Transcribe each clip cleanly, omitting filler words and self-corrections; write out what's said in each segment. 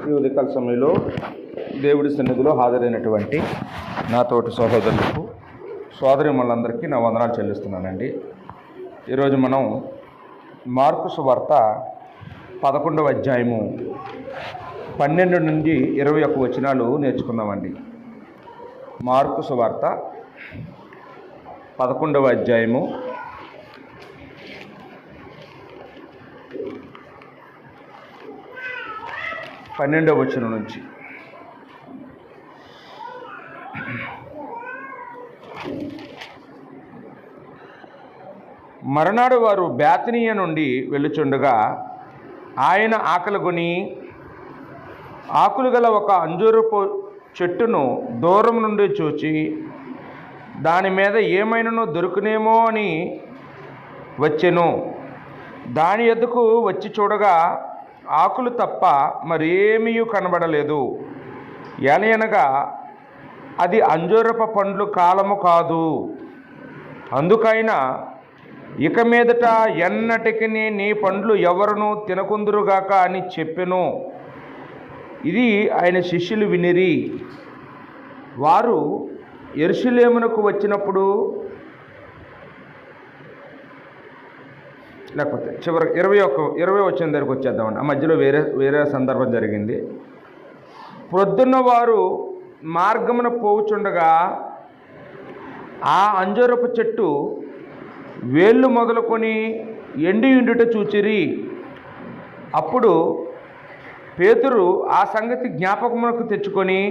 ఈ ఉదయకాల సమయంలో దేవుడి సన్నిధిలో హాజరైనటువంటి నా తోటి సహోదరులకు సోదరీమణులందరికీ నా వందనాలు చెల్లిస్తున్నానండి. ఈరోజు మనం మార్కు సువార్త 11వ అధ్యాయము 12 నుండి 21 వచనాలు నేర్చుకుందామండి. మార్కు సువార్త 11వ అధ్యాయము 12వ వచనం నుంచి. మరునాడు వారు బేతనీయ నుండి వెళ్ళుచుండగా ఆయన ఆకలిగొని ఆకులు గల ఒక అంజూరపు చెట్టును దూరం నుండి చూచి దాని మీద ఏమైనానో దొరుకునేమో అని వచ్చెను. దాని ఎద్దుకు వచ్చి చూడగా ఆకులు తప్ప మరేమీ కనబడలేదు. ఏలయనగా అది అంజూరపు పండ్లు కాలము కాదు. అందుకైనా ఇక మీదట ఎన్నటికి నీ పండ్లు ఎవరునూ తినకుందురుగాక అని చెప్పెను. ఇది ఆయన శిష్యులు వినిరి. వారు యెరూషలేమునకు వచ్చినప్పుడు, లేకపోతే చివరి 20 వచ్చిన దగ్గరికి వచ్చేద్దామండి. ఆ మధ్యలో వేరే సందర్భం జరిగింది. ప్రొద్దున్న వారు మార్గమున పోవుచుండగా ఆ అంజూరపు చెట్టు వేళ్ళు మొదలుకొని ఎండియుండుట చూచిరి. అప్పుడు పేతురు ఆ సంగతి జ్ఞాపకమునకు తెచ్చుకొని,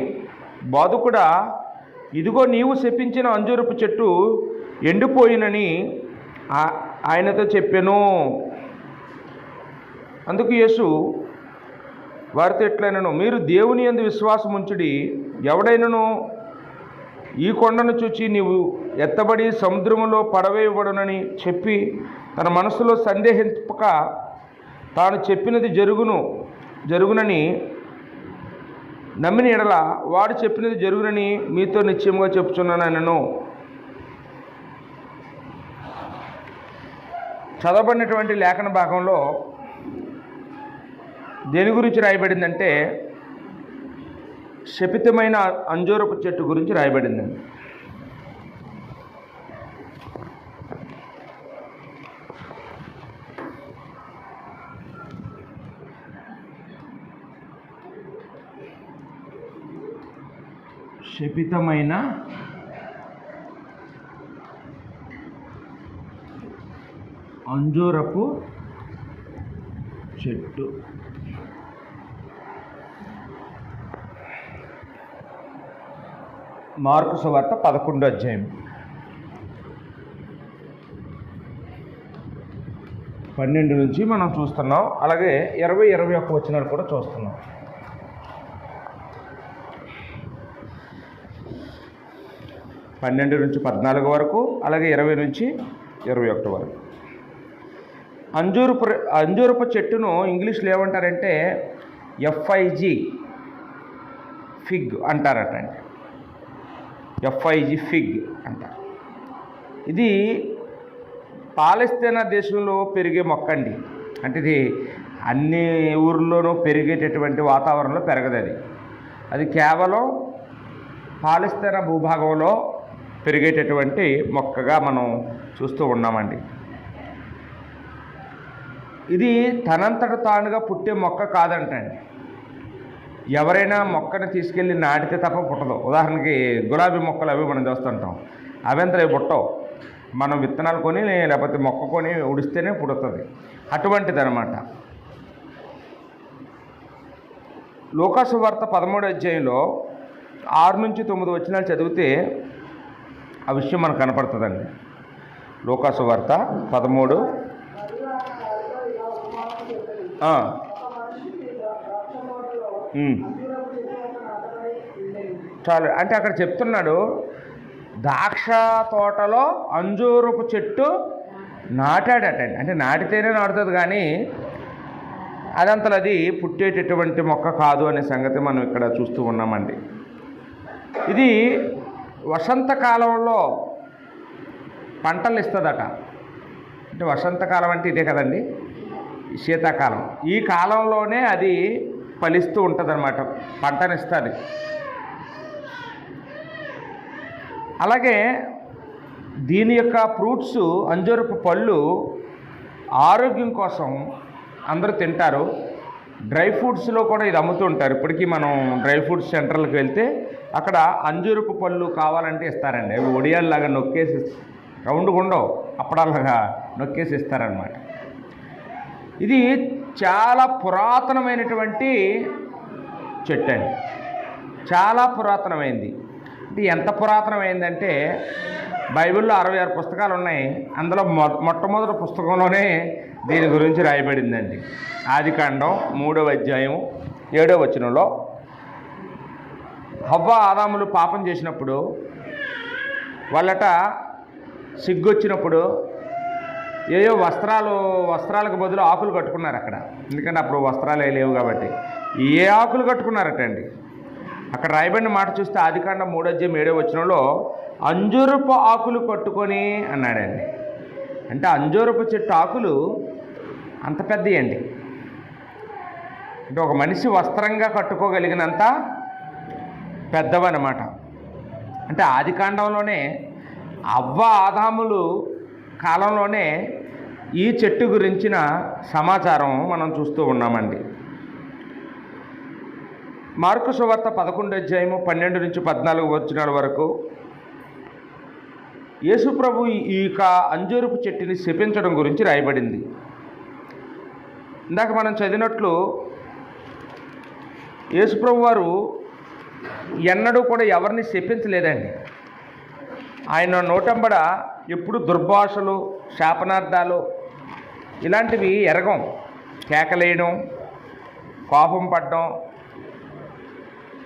బోధకుడా, ఇదిగో నీవు శపించిన అంజూరపు చెట్టు ఎండిపోయినని ఆయనతో చెప్పెను. అందుకు యేసు వారితో ఎట్లైనను, మీరు దేవుని యందు విశ్వాసం ఉంచుడి. ఎవడైనను ఈ కొండను చూచి నీవు ఎత్తబడి సముద్రములో పడవేయబడునని చెప్పి తన మనసులో సందేహింపక తాను చెప్పినది జరుగునని నమ్మిన ఎడల వాడు చెప్పినది జరుగునని మీతో నిశ్చయముగా చెప్తున్నాను ఆయనను. చదవబడినటువంటి లేఖన భాగంలో దేని గురించి రాయబడిందంటే శపితమైన అంజూరపు చెట్టు గురించి రాయబడిందండి. శపితమైన అంజూరపు చెట్టు. మార్కు సువార్త 11వ అధ్యాయం 12 నుంచి మనం చూస్తున్నాం. అలాగే 20-21 వచనాలు కూడా చూస్తున్నాం. పన్నెండు నుంచి 14 వరకు, అలాగే 20 నుంచి 21 వరకు. అంజూరపు చెట్టును ఇంగ్లీష్లో ఏమంటారంటే FIG ఫిగ్ అంటారటండి. FIG ఫిగ్ అంటారు. ఇది పాలస్తీనా దేశంలో పెరిగే మొక్క అండి. అంటే ఇది అన్ని ఊర్లోనూ పెరిగేటటువంటి వాతావరణంలో పెరగదు. అది కేవలం పాలస్తీనా భూభాగంలో పెరిగేటటువంటి మొక్కగా మనం చూస్తూ ఉన్నామండి. ఇది తనంతట తానుగా పుట్టే మొక్క కాదంటండి. ఎవరైనా మొక్కని తీసుకెళ్ళి నాటితే తప్ప పుట్టదు. ఉదాహరణకి గులాబీ మొక్కలు అవి మనం చూస్తుంటాం. అవంతా పుట్టవు. మనం విత్తనాలు కొని లేకపోతే మొక్క కొని ఉడిస్తేనే పుడుతుంది. అటువంటిది అనమాట. లూకా సువార్త 13వ అధ్యాయంలో 6 నుంచి 9 వచనాలు చదివితే ఆ విషయం మనకు కనపడుతుందండి. లూకా సువార్త 13 చాలు. అంటే అక్కడ చెప్తున్నాడు, ద్రాక్ష తోటలో అంజూరపు చెట్టు నాటాడటండి. అంటే నాటితేనే నాటుతుంది, కానీ అదంతలో అది పుట్టేటటువంటి మొక్క కాదు అనే సంగతి మనం ఇక్కడ చూస్తూ ఉన్నామండి. ఇది వసంతకాలంలో పంటలు ఇస్తుందట. అంటే వసంతకాలం అంటే ఇదే కదండి, శీతాకాలం. ఈ కాలంలోనే అది ఫలిస్తూ ఉంటుంది అన్నమాట, పంటనిస్తుంది. అలాగే దీని యొక్క ఫ్రూట్స్, అంజూరపు పళ్ళు ఆరోగ్యం కోసం అందరూ తింటారు. డ్రై ఫ్రూట్స్లో కూడా ఇది అమ్ముతూ ఉంటారు. ఇప్పటికీ మనం డ్రై ఫ్రూట్స్ సెంటర్లకు వెళ్తే అక్కడ అంజూరపు పళ్ళు కావాలంటే ఇస్తారండి. అవి ఒడియాల్లాగా నొక్కేసి, రౌండ్గా ఉండవు, అప్పడాలాగా నొక్కేసి ఇస్తారనమాట. ఇది చాలా పురాతనమైనటువంటి చెట్టు అండి, చాలా పురాతనమైంది. ఇది ఎంత పురాతనమైందంటే బైబిల్లో 66 పుస్తకాలు ఉన్నాయి. అందులో మొట్టమొదటి పుస్తకంలోనే దీని గురించి రాయబడిందండి. ఆదికాండం 3వ అధ్యాయం 7వ వచనంలో హవ్వ ఆదాములు పాపం చేసినప్పుడు వాళ్ళట సిగ్గొచ్చినప్పుడు ఏయో వస్త్రాలకు బదులు ఆకులు కట్టుకున్నారు అక్కడ. ఎందుకంటే అప్పుడు వస్త్రాలు లేవు కాబట్టి ఏ ఆకులు కట్టుకున్నారటండి. అక్కడ రాయబడిన మాట చూస్తే ఆదికాండం 3వ అధ్యాయం 7వ వచనంలో అంజూరపు ఆకులు కట్టుకొని అన్నాడండి. అంటే అంజూరపు చెట్టు ఆకులు అంత పెద్దయండి. అంటే ఒక మనిషి వస్త్రంగా కట్టుకోగలిగినంత పెద్దవన్నమాట. అంటే ఆదికాండంలోనే అవ్వ ఆదాములు కాలంలోనే ఈ చెట్టు గురించిన సమాచారం మనం చూస్తూ ఉన్నామండి. మార్కు సువార్త 11వ అధ్యాయము 12 నుంచి 14 వచనాల వరకు యేసు ప్రభు ఈ యొక్క అంజూరపు చెట్టుని శపించడం గురించి రాయబడింది. ఇందాక మనం చదివినట్లు యేసు ప్రభు వారు ఎన్నడూ కూడా ఎవరిని శపించలేదండి. ఆయన నోటంబడ ఎప్పుడు దుర్భాషలు, శాపనార్థాలు ఇలాంటివి ఎరగం. కేకలేయడం, కోపం పడడం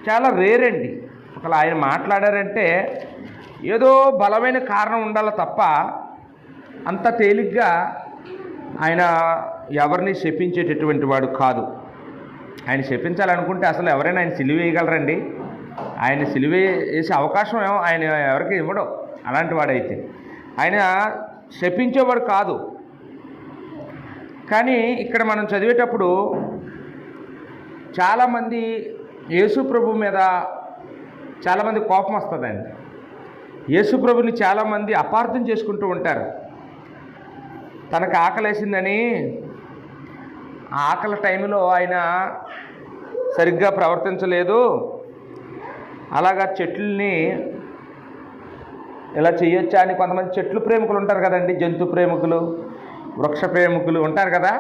చాలా రేరండి. ఒకవేళ ఆయన మాట్లాడారంటే ఏదో బలమైన కారణం ఉండాలి తప్ప అంత తేలిగ్గా ఆయన ఎవరిని శపించేటటువంటి వాడు కాదు. ఆయన శపించాలనుకుంటే అసలు ఎవరైనా ఆయన సిలువ వేయగలరండి? ఆయన సిలువ వేసే అవకాశం ఆయన ఎవరికి ఇవ్వడం. అలాంటి వాడైతే ఆయన శపించేవాడు కాదు. కానీ ఇక్కడ మనం చదివేటప్పుడు చాలామంది యేసు ప్రభు మీద చాలామంది కోపం వస్తుందండి. యేసు ప్రభుని చాలామంది అపార్థం చేసుకుంటూ ఉంటారు. తనకు ఆకలేసిందని ఆకలి టైంలో ఆయన సరిగ్గా ప్రవర్తించలేదు, అలాగా చెట్లని ఇలా చేయొచ్చా అని కొంతమంది చెట్లు ప్రేమికులు ఉంటారు కదండి, జంతు ప్రేమికులు, వృక్ష ప్రేమికులు ఉంటారు కదా.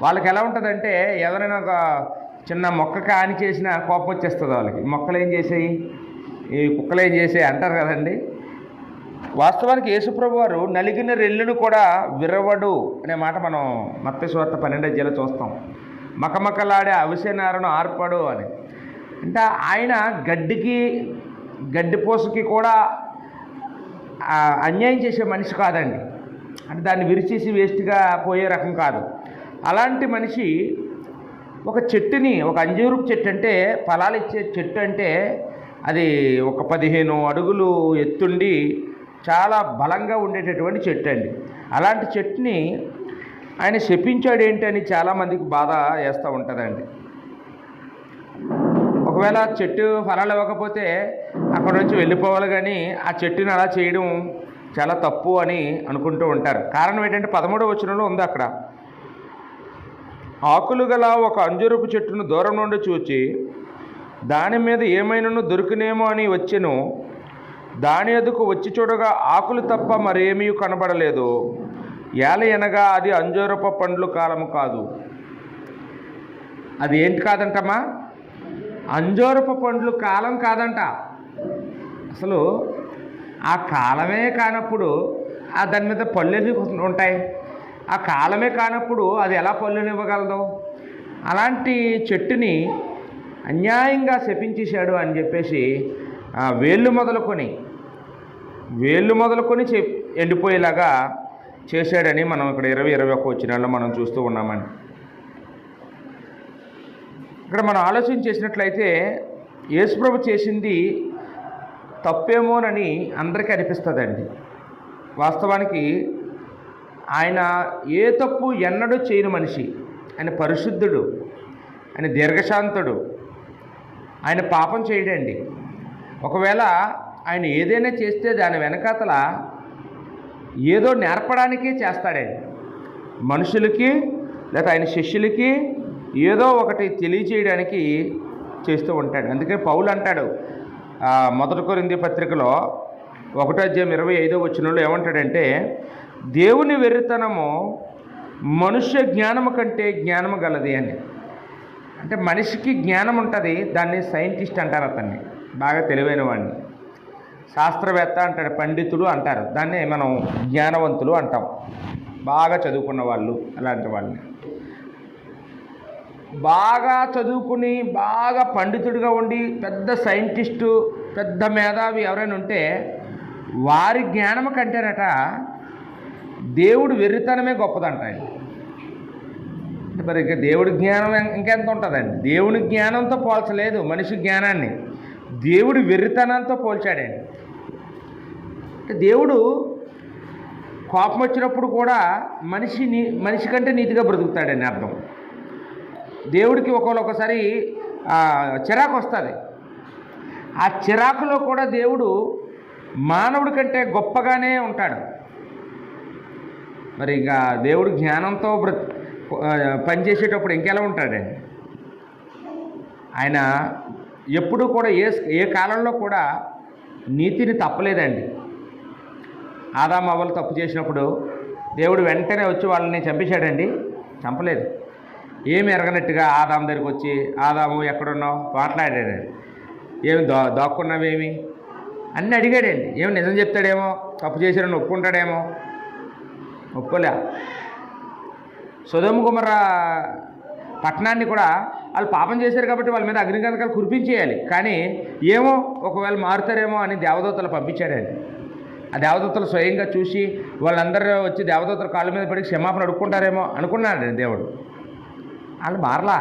వాళ్ళకి ఎలా ఉంటుందంటే ఎవరైనా ఒక చిన్న మొక్కకి హాని చేసినా కోపం వచ్చేస్తుంది వాళ్ళకి. మొక్కలు ఏం చేసాయి, ఈ కుక్కలు ఏం చేసాయి అంటారు కదండి. వాస్తవానికి యేసుప్రభు వారు నలిగిన రెల్లును కూడా విరవడు అనే మాట మనం మత్తయి సువార్త 12వ అధ్యాయంలో చూస్తాం. మకమకలాడే అవిసెనారను ఆర్పడు అని. అంటే ఆయన గడ్డిపోసుకి కూడా అన్యాయం చేసే మనిషి కాదండి. అంటే దాన్ని విరిచేసి వేస్ట్గా పోయే రకం కాదు. అలాంటి మనిషి ఒక చెట్టుని, ఒక అంజూరపు చెట్టు అంటే ఫలాలు ఇచ్చే చెట్టు అంటే అది ఒక 15 అడుగులు ఎత్తుండి చాలా బలంగా ఉండేటటువంటి చెట్టు అండి. అలాంటి చెట్టుని ఆయన శపించాడు ఏంటని చాలామందికి బాధ వేస్తూ ఉంటుందండి. ఒకవేళ చెట్టు ఫలాలు ఇవ్వకపోతే అక్కడ నుంచి వెళ్ళిపోవాలి, కానీ ఆ చెట్టుని అలా చేయడం చాలా తప్పు అని అనుకుంటూ ఉంటారు. కారణం ఏంటంటే 13వ వచనంలో ఉంది అక్కడ, ఆకులు గల ఒక అంజూరపు చెట్టును దూరం నుండి చూచి దాని మీద ఏమైనాను దొరికినేమో అని వచ్చెను. దాని ఎదుకు వచ్చి చూడగా ఆకులు తప్ప మరేమీ కనబడలేదు. ఏలయనగా అది అంజూరపు పండ్లు కాలము కాదు. అది ఏంటి కాదంటమ్మా? అంజూరపు పండ్లు కాలం కాదంట. అసలు ఆ కాలమే కానప్పుడు దాని మీద పళ్ళు ఉంటాయి. ఆ కాలమే కానప్పుడు అది ఎలా పళ్ళునివ్వగలదు? అలాంటి చెట్టుని అన్యాయంగా శపించేశాడు అని చెప్పేసి వేళ్ళు మొదలుకొని ఎండిపోయేలాగా చేశాడని మనం ఇక్కడ 20-21 వచనాల్లో మనం చూస్తూ ఉన్నామండి. ఇక్కడ మనం ఆలోచన చేసినట్లయితే యేసుప్రభు చేసింది తప్పేమోనని అందరికీ అనిపిస్తుందండి. వాస్తవానికి ఆయన ఏ తప్పు ఎన్నడూ చేయని మనిషి. ఆయన పరిశుద్ధుడు, ఆయన దీర్ఘశాంతుడు, ఆయన పాపం చేయడండి. ఒకవేళ ఆయన ఏదైనా చేస్తే దాని వెనకాతల ఏదో నేర్పడానికే చేస్తాడండి. మనుషులకి లేదా ఆయన శిష్యులకి ఏదో ఒకటి తెలియచేయడానికి చేస్తూ ఉంటాడు. అందుకే పౌలు అంటాడు మొదటి కొరింథీ పత్రికలో 1:25 ఏమంటాడంటే, దేవుని వెర్రితనము మనుష్య జ్ఞానము కంటే జ్ఞానము గలది అని. అంటే మనిషికి జ్ఞానం ఉంటుంది, దాన్ని సైంటిస్ట్ అంటారు, అతన్ని బాగా తెలివైన వాడిని. శాస్త్రవేత్త అంటాడు, పండితుడు అంటారు, దాన్ని మనం జ్ఞానవంతులు అంటాం, బాగా చదువుకున్న వాళ్ళు. అలాంటి వాళ్ళని బాగా చదువుకుని బాగా పండితుడిగా ఉండి పెద్ద సైంటిస్టు, పెద్ద మేధావి ఎవరైనా ఉంటే వారి జ్ఞానము కంటేనట దేవుడు వెర్రితనమే గొప్పదంట. మరి ఇక దేవుడి జ్ఞానం ఇంకెంత ఉంటుందండి? దేవుని జ్ఞానంతో పోల్చలేదు మనిషి జ్ఞానాన్ని, దేవుడి వెర్రితనంతో పోల్చాడండి. దేవుడు కోపం వచ్చినప్పుడు కూడా మనిషి కంటే నీతిగా బ్రతుకుతాడని అర్థం. దేవుడికి ఒకసారి చిరాకు వస్తుంది. ఆ చిరాకులో కూడా దేవుడు మానవుడి కంటే గొప్పగానే ఉంటాడు. మరి ఇక దేవుడు జ్ఞానంతో పనిచేసేటప్పుడు ఇంకెలా ఉంటాడండి? ఆయన ఎప్పుడూ కూడా ఏ కాలంలో కూడా నీతిని తప్పలేదండి. ఆదాము అవ్వలు తప్పు చేసినప్పుడు దేవుడు వెంటనే వచ్చి వాళ్ళని చంపేశాడండి? చంపలేదు. ఏమి ఎరగనట్టుగా ఆదాము దగ్గరికి వచ్చి, ఆదాము ఎక్కడున్నావు మాట్లాడాడండి. ఏమి దాక్కున్నావేమి అన్నీ అడిగాడండి. ఏమి నిజం చెప్తాడేమో, తప్పు చేశాడని ఒప్పుకుంటాడేమో, ఒప్పుకోలే. సొదొమ గొమొర్రా పట్టణాన్ని కూడా వాళ్ళు పాపం చేశారు కాబట్టి వాళ్ళ మీద అగ్నిగంధకాలు కురిపించేయాలి, కానీ ఏమో ఒకవేళ మారుతారేమో అని దేవదూతలు పంపించాడండి. ఆ దేవదూతలు స్వయంగా చూసి వాళ్ళందరూ వచ్చి దేవదూతల కాళ్ళ మీద పడి క్షమాపణ అడుక్కుంటారేమో అనుకున్నాడు దేవుడు. వాళ్ళు మారలా.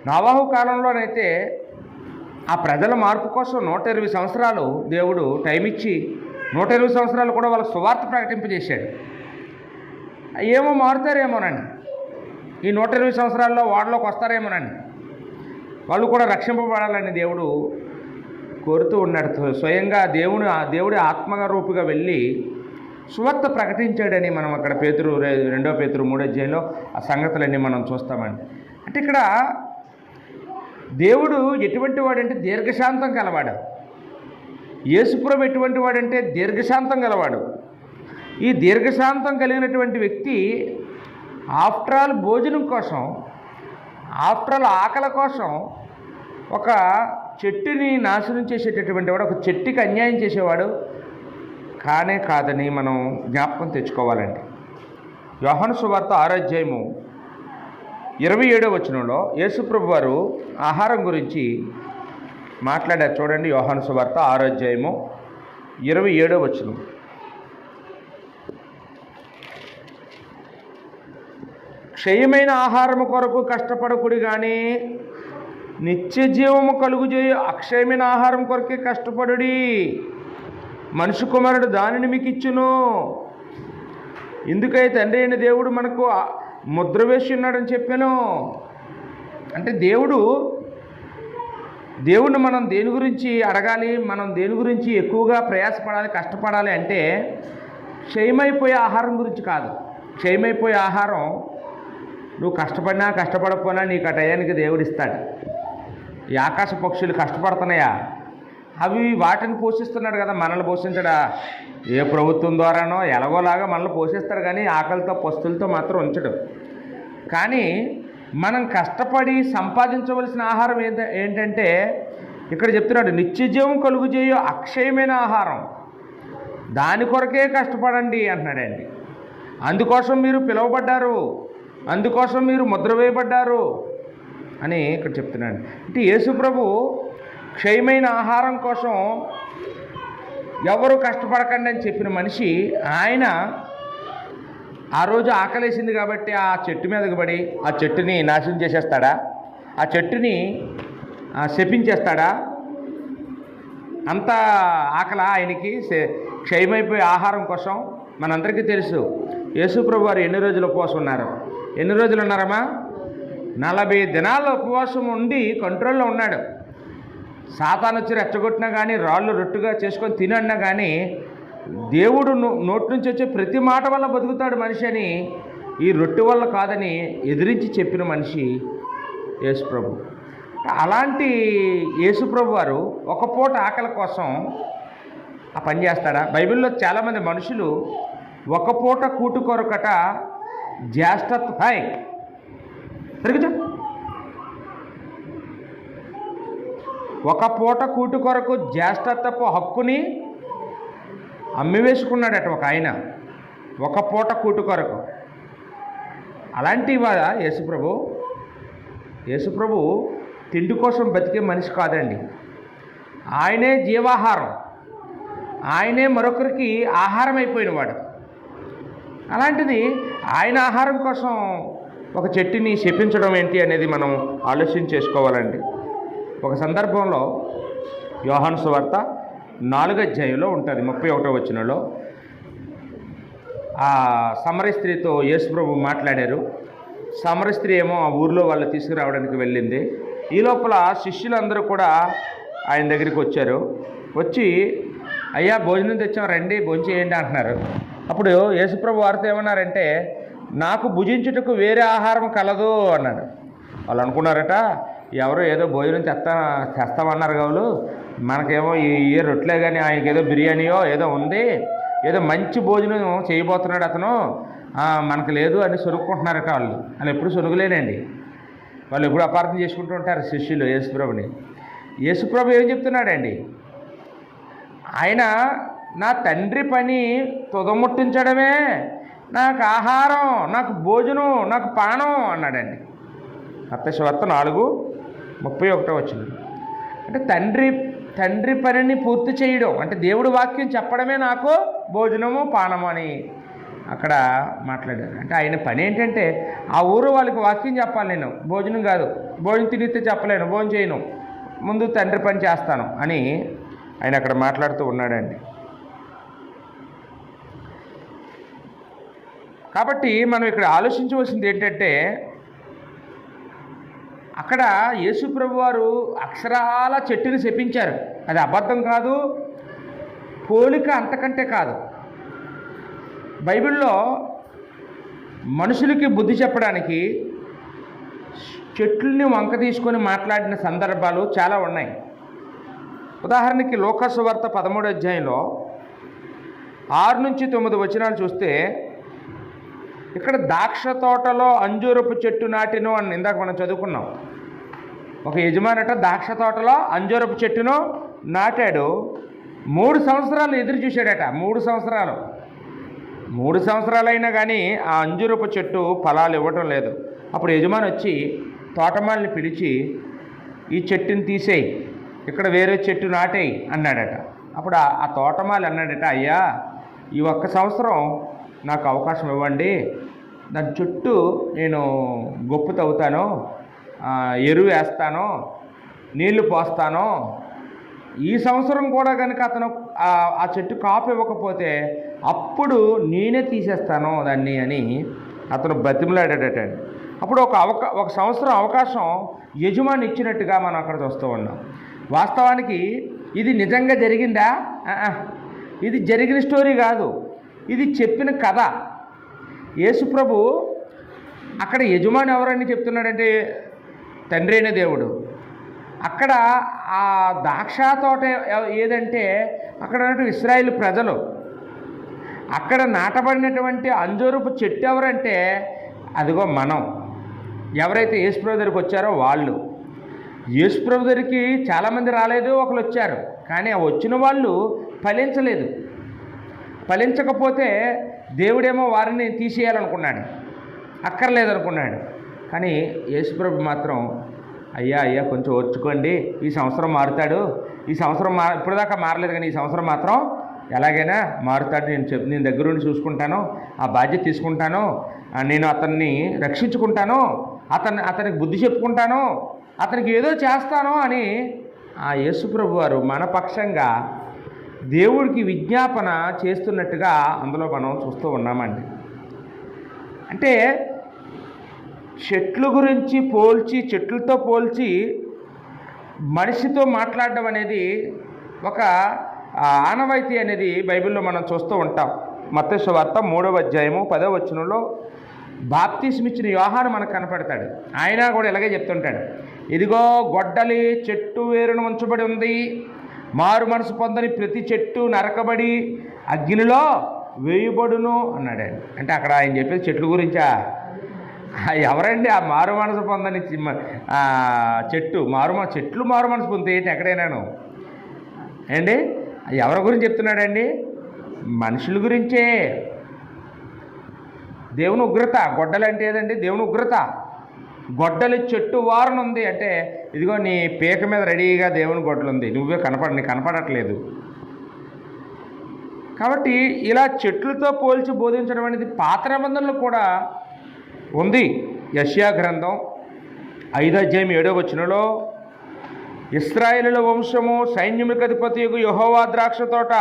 నోవాహు కాలంలోనైతే ఆ ప్రజల మార్పు కోసం 120 సంవత్సరాలు దేవుడు టైం ఇచ్చి 120 సంవత్సరాలు కూడా వాళ్ళకి సువార్త ప్రకటింపజేశాడు. ఏమో మారుతారేమోనండి, ఈ 120 సంవత్సరాల్లో వాడలోకి వస్తారేమోనండి, వాళ్ళు కూడా రక్షింపబడాలని దేవుడు కోరుతూ ఉన్నాడు. స్వయంగా దేవుడి ఆత్మరూపిగా వెళ్ళి సువార్త ప్రకటించాడని మనం అక్కడ 2 పేతురు 3 ఆ సంగతులన్నీ మనం చూస్తామండి. అంటే ఇక్కడ దేవుడు ఎటువంటి వాడంటే దీర్ఘశాంతం కలవాడు. యేసుప్రభు ఎటువంటి వాడంటే దీర్ఘశాంతం గలవాడు. ఈ దీర్ఘశాంతం కలిగినటువంటి వ్యక్తి ఆఫ్టర్ ఆల్ భోజనం కోసం, ఆఫ్టర్ ఆల్ ఆకలి కోసం ఒక చెట్టుని నాశనం చేసేటటువంటి వాడు, ఒక చెట్టుకి అన్యాయం చేసేవాడు కానే కాదని మనం జ్ఞాపకం తెచ్చుకోవాలండి. యోహాను సువార్త 6:27 యేసుప్రభు వారు ఆహారం గురించి మాట్లాడారు. చూడండి, యోహాను సువార్త 6:27. క్షయమైన ఆహారము కొరకు కష్టపడకుడి కానీ నిత్య జీవము కలుగుజేయు అక్షయమైన ఆహారం కొరకే కష్టపడుడి. మనుష్య కుమారుడు దానిని మీకు ఇచ్చును. ఎందుకైతే తండ్రి అయిన దేవుడు మనకు ముద్ర వేసి ఉన్నాడని చెప్పాను. అంటే దేవుడిని మనం దేని గురించి అడగాలి, మనం దేని గురించి ఎక్కువగా ప్రయాసపడాలి, కష్టపడాలి అంటే క్షయమైపోయే ఆహారం గురించి కాదు. క్షయమైపోయే ఆహారం నువ్వు కష్టపడినా కష్టపడకపోయినా నీకు ఆ టయానికి దేవుడు ఇస్తాడు. ఈ ఆకాశ పక్షులు కష్టపడుతున్నాయా? అవి వాటిని పోషిస్తున్నాడు కదా, మనల్ని పోషించడా? ఏ ప్రభుత్వం ద్వారానో ఎలాగోలాగా మనల్ని పోషిస్తాడు, కానీ ఆకలితో పస్తులతో మాత్రం ఉంచడు. కానీ మనం కష్టపడి సంపాదించవలసిన ఆహారం ఏంటంటే ఇక్కడ చెప్తున్నాడు, నిత్యజీవం కలుగుజేయు అక్షయమైన ఆహారం, దాని కొరకే కష్టపడండి అంటున్నాడండి. అందుకోసం మీరు పిలువబడ్డారు, అందుకోసం మీరు ముద్ర వేయబడ్డారు అని ఇక్కడ చెప్తున్నాడు. అంటే యేసుప్రభు క్షయమైన ఆహారం కోసం ఎవరు కష్టపడకండి అని చెప్పిన మనిషి ఆయన. ఆ రోజు ఆకలేసింది కాబట్టి ఆ చెట్టు మీదకి పడి ఆ చెట్టుని నాశనం చేసేస్తాడా? ఆ చెట్టుని శపించేస్తాడా? అంత ఆకలి ఆయనకి క్షయమైపోయే ఆహారం కోసం. మనందరికీ తెలుసు యేసుప్రభు వారు ఎన్ని రోజులు ఉపవాసం ఉన్నారు? ఎన్ని రోజులు ఉన్నారమ్మా? 40 దినాల ఉపవాసం ఉండి కంట్రోల్లో ఉన్నాడు. సాతాను వచ్చి రెచ్చగొట్టినా కానీ, రాళ్ళు రొట్టుగా చేసుకొని తినన్నా కానీ, దేవుడు నోటి నుంచి వచ్చే ప్రతి మాట వల్ల బతుకుతాడు మనిషి అని, ఈ రొట్టె వల్ల కాదని ఎదిరించి చెప్పిన మనిషి యేసుప్రభు. అలాంటి యేసుప్రభు వారు ఒక పూట ఆకలి కోసం ఆ పని చేస్తాడా? బైబిల్లో చాలామంది మనుషులు ఒక పూట కూటు కొరకట జ్యేష్ఠత్వై సరిగ్గా ఒక పూట కూటు కొరకు జ్యేష్ఠత్వపు హక్కుని అమ్మివేసుకున్నాడట ఒక ఆయన, ఒక పూట కూటు కొరకు. అలాంటి వాడ యేసుప్రభు తిండి కోసం బతికే మనిషి కాదండి. ఆయనే జీవాహారం, ఆయనే మరొకరికి ఆహారం అయిపోయిన వాడు. అలాంటిది ఆయన ఆహారం కోసం ఒక చెట్టుని శపించడం ఏంటి అనేది మనం ఆలోచన చేసుకోవాలండి. ఒక సందర్భంలో యోహాను సువార్త 4వ అధ్యాయంలో ఉంటుంది, 31వ వచనంలో ఆ సమరయ స్త్రీతో యేసుప్రభు మాట్లాడారు. సమరయ స్త్రీ ఏమో ఆ ఊరిలో వాళ్ళు తీసుకురావడానికి వెళ్ళింది. ఈ లోపల శిష్యులందరూ కూడా ఆయన దగ్గరికి వచ్చారు. వచ్చి అయ్యా భోజనం తెచ్చాం రండి భోజనం చేయండి అంటున్నారు. అప్పుడు యేసుప్రభు వారితో ఏమన్నారంటే, నాకు భుజించుటకు వేరే ఆహారం కలదు అన్నాడు. వాళ్ళు అనుకున్నారట, ఎవరో ఏదో భోజనం తెస్తామన్నారు కావులు, మనకేమో ఏ రొట్టెలే కానీ ఆయనకేదో బిర్యానీయో ఏదో ఉంది, ఏదో మంచి భోజనం చేయబోతున్నాడు అతను, మనకు లేదు అని సొనుక్కుంటున్నారట. వాళ్ళు ఎప్పుడు సొనుగులేనండి, వాళ్ళు ఎప్పుడు అపార్థం చేసుకుంటూ ఉంటారు శిష్యులు యేసుప్రభుని. యేసుప్రభు ఏం చెప్తున్నాడండి, ఆయన నా తండ్రి పని తుదముట్టించడమే నాకు ఆహారం, నాకు భోజనం, నాకు పానం అన్నాడండి. మత్తయి సువార్త 4:31 వచ్చింది. అంటే తండ్రి పనిని పూర్తి చేయడం అంటే దేవుడి వాక్యం చెప్పడమే నాకు భోజనము పానము అని అక్కడ మాట్లాడారు. అంటే ఆయన పని ఏంటంటే ఆ ఊరు వాళ్ళకి వాక్యం చెప్పాలి, నేను భోజనం కాదు, భోజనం తినిస్తే చెప్పలేను, భోజనం చేయను, ముందు తండ్రి పని చేస్తాను అని ఆయన అక్కడ మాట్లాడుతూ ఉన్నాడండి. కాబట్టి మనం ఇక్కడ ఆలోచించవలసింది ఏంటంటే, అక్కడ యేసుప్రభు వారు అక్షరాల చెట్టుని శపించారు. అది అబద్ధం కాదు, పోలిక అంతకంటే కాదు. బైబిల్లో మనుషులకి బుద్ధి చెప్పడానికి చెట్లని వంక తీసుకొని మాట్లాడిన సందర్భాలు చాలా ఉన్నాయి. ఉదాహరణకి లూకాసు వార్త 13వ అధ్యాయంలో 6-9 వచనాలు చూస్తే, ఇక్కడ ద్రాక్ష తోటలో అంజూరపు చెట్టు నాటిను అని ఇందాక మనం చదువుకున్నాం. ఒక యజమానట ద్రాక్ష తోటలో అంజూరపు చెట్టును నాటాడు. 3 సంవత్సరాలు ఎదురు చూశాడట. 3 సంవత్సరాలైనా కానీ ఆ అంజూరపు చెట్టు ఫలాలు ఇవ్వటం లేదు. అప్పుడు యజమాని వచ్చి తోటమాలిని పిలిచి, ఈ చెట్టుని తీసేయి, ఇక్కడ వేరే చెట్టు నాటేయి అన్నాడట. అప్పుడు ఆ తోటమాలి అన్నాడట, అయ్యా ఈ 1 సంవత్సరం నాకు అవకాశం ఇవ్వండి, దాని చుట్టూ నేను గొప్పు తవ్వుతాను, ఎరువు వేస్తాను, నీళ్లు పోస్తాను, ఈ సంవత్సరం కూడా కనుక అతను ఆ చెట్టు కాపు ఇవ్వకపోతే అప్పుడు నేనే తీసేస్తాను దాన్ని అని అతను బతిమలాడాడట. అప్పుడు ఒక సంవత్సరం అవకాశం యజమాని ఇచ్చినట్టుగా మనం అక్కడ చూస్తూ ఉన్నాం. వాస్తవానికి ఇది నిజంగా జరిగిందా? ఇది జరిగిన స్టోరీ కాదు, ఇది చెప్పిన కథ. యేసుప్రభు అక్కడ యజమాని ఎవరని చెప్తున్నాడంటే తండ్రి అయిన దేవుడు. అక్కడ ఆ ద్రాక్ష తోట ఏదంటే అక్కడ ఇశ్రాయేలు ప్రజలు. అక్కడ నాటబడినటువంటి అంజూరపు చెట్టు ఎవరంటే అదిగో మనం. ఎవరైతే యేసుప్రభు దగ్గరికి వచ్చారో వాళ్ళు. యేసుప్రభు దగ్గరికి చాలామంది రాలేదు, ఒకరు వచ్చారు, కానీ ఆ వచ్చిన వాళ్ళు ఫలించలేదు. ఫలించకపోతే దేవుడేమో వారిని తీసేయాలనుకున్నాడు, అక్కర్లేదనుకున్నాడు. కానీ యేసుప్రభు మాత్రం అయ్యా కొంచెం ఓర్చుకోండి, ఈ సంవత్సరం మారుతాడు, ఈ సంవత్సరం ఇప్పటిదాకా మారలేదు కానీ ఈ సంవత్సరం మాత్రం ఎలాగైనా మారుతాడు, నేను దగ్గరుండి చూసుకుంటాను, ఆ బాధ్యత తీసుకుంటాను, నేను అతన్ని రక్షించుకుంటాను, అతనికి బుద్ధి చెప్పుకుంటాను, అతనికి ఏదో చేస్తాను అని ఆ యేసుప్రభు వారు మన పక్షంగా దేవుడికి విజ్ఞాపన చేస్తున్నట్టుగా అందులో మనం చూస్తూ ఉన్నామండి. అంటే చెట్లు గురించి పోల్చి, చెట్లతో పోల్చి మనిషితో మాట్లాడడం అనేది ఒక ఆనవాయితీ అనేది బైబిల్లో మనం చూస్తూ ఉంటాం. మత్తయి సువార్త 3వ అధ్యాయము 10వ వచనంలో బాప్తిస్మిచ్చిన యోహాను మనకు కనపడతాడు. ఆయన కూడా ఇలాగే చెప్తుంటాడు, ఇదిగో గొడ్డలి చెట్టు వేరును ఉంచబడి ఉంది, మారు మనసు పొందని ప్రతి చెట్టు నరకబడి అగ్నిలో వేయబడును అన్నాడు. అంటే అక్కడ ఆయన చెప్పేది చెట్ల గురించా? ఎవరండి ఆ మారు మనసు పొందని చెట్టు? చెట్లు మారు మనసు పొందితే ఏంటి ఎక్కడైనాను అండి? ఎవరి గురించి చెప్తున్నాడండి? మనుషుల గురించే. దేవుని ఉగ్రత. గొడ్డలు అంటే ఏదండి? దేవుని ఉగ్రత. గొడ్డలి చెట్టు వారణ ఉంది అంటే ఇదిగో నీ పీక మీద రెడీగా దేవుని గొడ్డలు ఉంది, నువ్వే నీకు కనపడట్లేదు. కాబట్టి ఇలా చెట్లతో పోల్చి బోధించడం అనేది పాత నిబంధనలు కూడా ఉంది. యెషయా గ్రంథం 5వ అధ్యాయం 7వ వచనంలో ఇశ్రాయేలుల వంశము సైన్యములకు అధిపతియగు యెహోవా ద్రాక్ష తోట,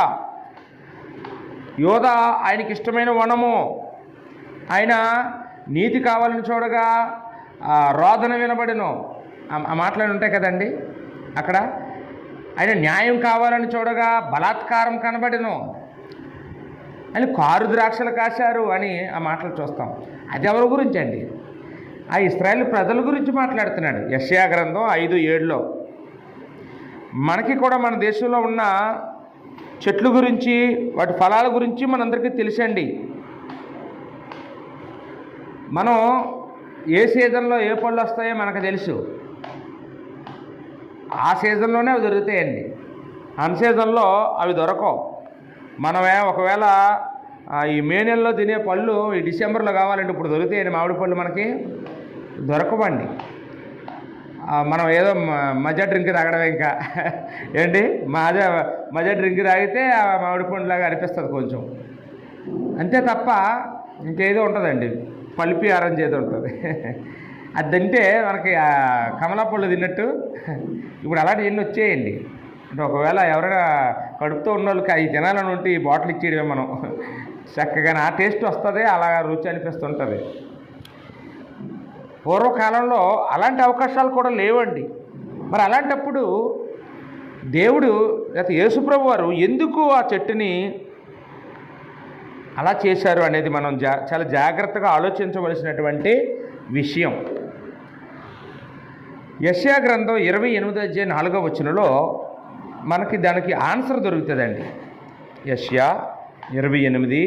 యోధా ఆయనకి ఇష్టమైన వనము, ఆయన నీతి కావాలని చూడగా రోదన వినబడెను. ఆ మాటలు ఉంటాయి కదండి అక్కడ. ఆయన న్యాయం కావాలని చూడగా బలాత్కారం కనబడెను. ఆయన కారు ద్రాక్షలు కాశారు అని ఆ మాటలు చూస్తాం. అది ఎవరి గురించి అండి? ఆ ఇశ్రాయేలు ప్రజల గురించి మాట్లాడుతున్నాడు యెషయా గ్రంథం 5:7లో. మనకి కూడా మన దేశంలో ఉన్న చెట్ల గురించి, వాటి ఫలాల గురించి మనందరికీ తెలుసండి. మనం ఏ సీజన్లో ఏ పళ్ళు వస్తాయో మనకు తెలుసు. ఆ సీజన్లోనే అవి దొరుకుతాయండి. అన్ సీజన్లో అవి దొరకవు. మనమే ఒకవేళ ఈ మే నెలలో తినే పళ్ళు ఈ డిసెంబర్లో కావాలంటే ఇప్పుడు దొరుకుతాయండి. మామిడి పళ్ళు మనకి దొరకవండి. మనం ఏదో మజా డ్రింక్ తాగడమే ఇంకా ఏంటి, మజా డ్రింక్ తాగితే ఆ మామిడి పండులాగా అనిపిస్తుంది కొంచెం, అంతే తప్ప ఇంకేదో ఉంటుందండి. పల్పి ఆరెంజ్ ఏదో ఉంటుంది. అది తింటే మనకి కమలా పళ్ళు తిన్నట్టు. ఇప్పుడు అలాంటి ఎన్ని వచ్చేయండి. అంటే ఒకవేళ ఎవరైనా కడుపుతో ఉన్న వాళ్ళకి అవి తినాలని ఉంటే ఈ బాటిల్ ఇచ్చేయడమే మనం చక్కగా. ఆ టేస్ట్ వస్తుంది, అలా రుచి అనిపిస్తుంటుంది. పూర్వకాలంలో అలాంటి అవకాశాలు కూడా లేవండి. మరి అలాంటప్పుడు దేవుడు లేకపోతే యేసుప్రభు వారు ఎందుకు ఆ చెట్టుని అలా చేశారు అనేది మనం చాలా జాగ్రత్తగా ఆలోచించవలసినటువంటి విషయం. యెషయా గ్రంథం 28వ అధ్యాయం 4వ వచనంలో మనకి దానికి ఆన్సర్ దొరుకుతుందండి. యెషయా 28.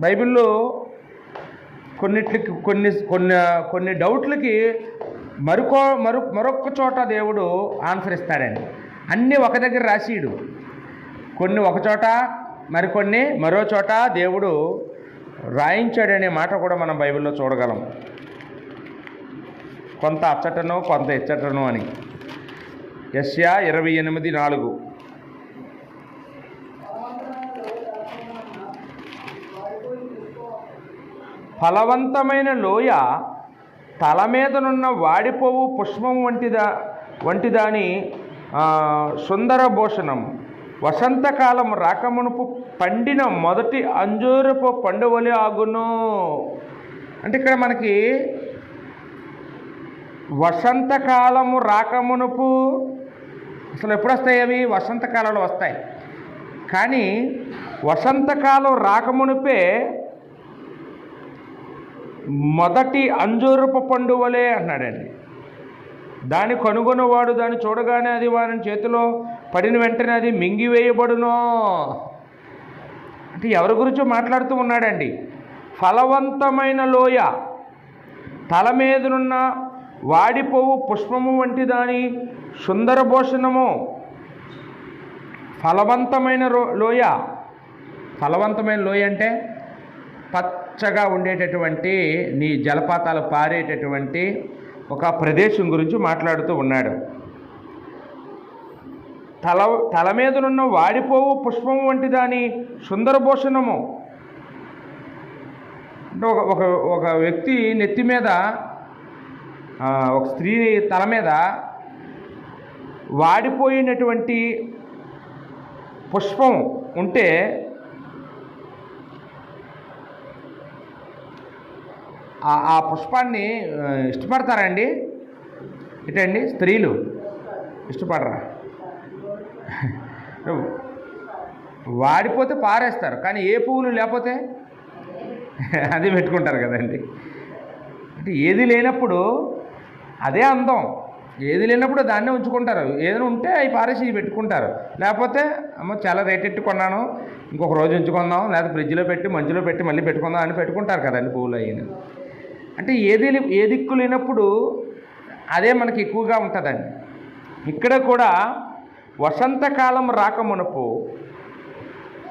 బైబిల్లో కొన్నిట్లకి కొన్ని డౌట్లకి మరొక చోట దేవుడు ఆన్సర్ ఇస్తాడండి. అన్నీ ఒక దగ్గర రాసిడు. కొన్ని ఒక చోట, మరికొన్ని మరో చోట దేవుడు రాయించాడనే మాట కూడా మనం బైబిల్లో చూడగలం. కొంత అచ్చటను కొంత ఇచ్చటను అని. యెషయా 28:4. ఫలవంతమైన లోయ తల మీదనున్న వాడిపోవు పుష్పం వంటిదాని సుందర భూషణం, వసంతకాలం రాకమునుపు పండిన మొదటి అంజూరపు పండు వలె ఆగును. అంటే ఇక్కడ మనకి వసంతకాలము రాకమునుపు, అసలు ఎప్పుడు వస్తాయి అవి? వసంతకాలంలో వస్తాయి. కానీ వసంతకాలం రాకమునుపే మొదటి అంజూరపు పండు వలె అన్నాడండి. దాన్ని కనుగొన్నవాడు దాన్ని చూడగానే అది వారి చేతిలో పడిన వెంటనే అది మింగివేయబడును. అంటే ఎవరి గురించో మాట్లాడుతూ ఉన్నాడండి. ఫలవంతమైన లోయ, తల మీదనున్న వాడిపోవు పుష్పము వంటి దాని సుందర భూషణము. ఫలవంతమైన లోయ. ఫలవంతమైన లోయ అంటే పచ్చగా ఉండేటటువంటి, నీ జలపాతాలు పారేటటువంటి ఒక ప్రదేశం గురించి మాట్లాడుతూ ఉన్నాడు. తల మీదనున్న వాడిపోవు పుష్పము వంటి దాని సుందరభూషణము. అంటే ఒక వ్యక్తి నెత్తి మీద, ఒక స్త్రీ తల మీద వాడిపోయినటువంటి పుష్పం ఉంటే ఆ పుష్పాన్ని ఇష్టపడతారండి? ఇటండి స్త్రీలు ఇష్టపడరా? వాడిపోతే పారేస్తారు, కానీ ఏ పువ్వులు లేకపోతే అది పెట్టుకుంటారు కదండి. అంటే ఏది లేనప్పుడు అదే అందం, ఏది లేనప్పుడు దాన్నే ఉంచుకుంటారు. ఏదైనా ఉంటే అవి పారేసి పెట్టుకుంటారు. లేకపోతే అమ్మ చాలా రేట్ ఎట్టి కొన్నాను, ఇంకొక రోజు ఉంచుకుందాం, లేదా ఫ్రిడ్జ్లో పెట్టి మంచులో పెట్టి మళ్ళీ పెట్టుకుందాం అని పెట్టుకుంటారు కదండి పువ్వులు అయిన. అంటే ఏ దిక్కు లేనప్పుడు అదే మనకి ఎక్కువగా ఉంటుందండి. ఇక్కడ కూడా వసంతకాలం రాకమునుపు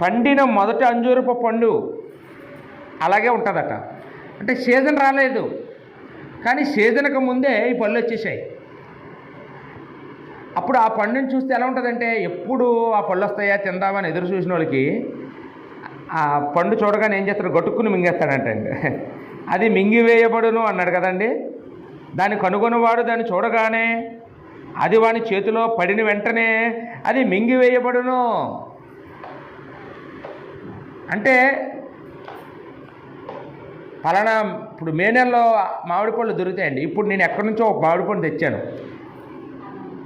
పండిన మొదటి అంజూరపు పండు అలాగే ఉంటుందట. అంటే సీజన్ రాలేదు, కానీ సీజన్కి ముందే ఈ పళ్ళు వచ్చేసాయి. అప్పుడు ఆ పండుని చూస్తే ఎలా ఉంటుందంటే, ఎప్పుడు ఆ పళ్ళు వస్తాయా తిందామని ఎదురు చూసిన వాళ్ళకి ఆ పండు చూడగానే ఏం చేస్తాడు, గట్టుకుని మింగేస్తాడంటండి. అది మింగివేయబడును అన్నాడు కదండి. దాన్ని కనుగొనవాడు దాన్ని చూడగానే అది వాని చేతిలో పడిన వెంటనే అది మింగివేయబడును. అంటే పలానా ఇప్పుడు మే నెలలో మామిడి పళ్ళు దొరుకుతాయండి. ఇప్పుడు నేను ఎక్కడి నుంచో ఒక మామిడి పండు తెచ్చాను.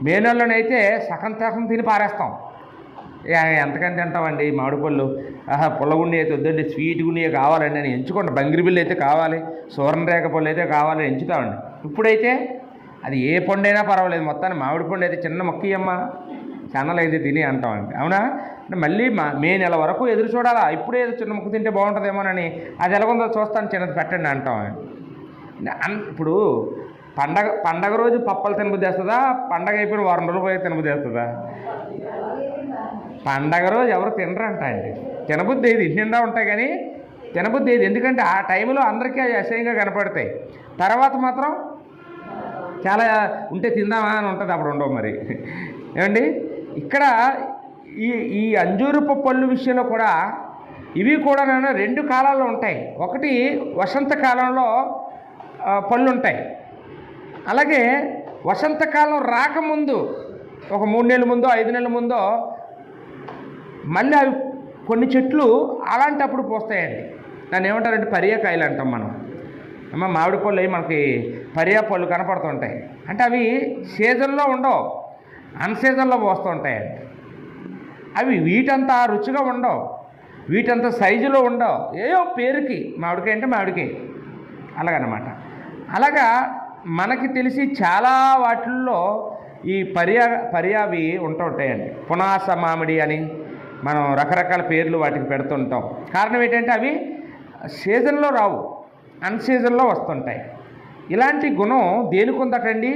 మే నెలలోనైతే సగం తిని పారేస్తాం. ఎంతకంటే తింటామండి మామిడి పళ్ళు? పుల్లగుండి అయితే వద్దండి, స్వీట్ గుండి కావాలండి అని ఎంచుకోండి. బంగిరిబిల్లు అయితే కావాలి, సూర్ణరేఖ పళ్ళు అయితే కావాలని ఎంచుతామండి. ఇప్పుడైతే అది ఏ పండు అయినా పర్వాలేదు, మొత్తాన్ని మామిడి పండు అయితే చిన్న మొక్కయ్యమ్మ ఛానల్ అయితే తిని అంటామండి. అవునా? అంటే మళ్ళీ మే నెల వరకు ఎదురు చూడాలా, ఇప్పుడే ఏదో చిన్న ముక్క తింటే బాగుంటుందేమోనని, అది ఎలాగుందో చూస్తాను చిన్నది పెట్టండి అంటామండి. ఇప్పుడు పండగ రోజు పప్పలు తినబుద్ధి వేస్తుందా? పండగ అయిపోయిన వారం రోజులు పోయి తినబుద్ధి వేస్తుందా? పండగ రోజు ఎవరు తినరంట అండి. తినబుద్ధి ఏది ఇంటి నిండా ఉంటాయి, కానీ తినబుద్ధి ఏది, ఎందుకంటే ఆ టైంలో అందరికీ అది అసహ్యంగా కనపడతాయి. తర్వాత మాత్రం చాలా ఉంటే తిందామా అని ఉంటుంది, అప్పుడు ఉండవు. మరి ఏమండి, ఇక్కడ ఈ అంజూరపు పళ్ళు విషయంలో కూడా ఇవి కూడా రెండు కాలాల్లో ఉంటాయి. ఒకటి వసంతకాలంలో పళ్ళు ఉంటాయి, అలాగే వసంతకాలం రాకముందు ఒక 3 నెలల ముందో 5 నెలల ముందో మళ్ళీ అవి కొన్ని చెట్లు అలాంటప్పుడు పోస్తాయండి. దాన్ని ఏమంటారంటే పర్యాకాయలు అంటాం మనం. మామిడి పళ్ళు అవి మనకి పర్యా పళ్ళు కనపడుతుంటాయి. అంటే అవి సీజన్లో ఉండవు, అన్సీజన్లో పోస్తూ ఉంటాయండి. అవి వీటంతా రుచిగా ఉండవు, వీటంతా సైజులో ఉండవు, ఏయో పేరుకి మామిడికాయ అంటే మామిడికాయ అలాగనమాట. అలాగా మనకి తెలిసి చాలా వాటిల్లో ఈ పర్యావి ఉంటుంటాయండి. పునాస మామిడి అని మనం రకరకాల పేర్లు వాటికి పెడుతుంటాం. కారణం ఏంటంటే అవి సీజన్లో రావు, అన్సీజన్లో వస్తుంటాయి. ఇలాంటి గుణం దేనికి ఉందటండి?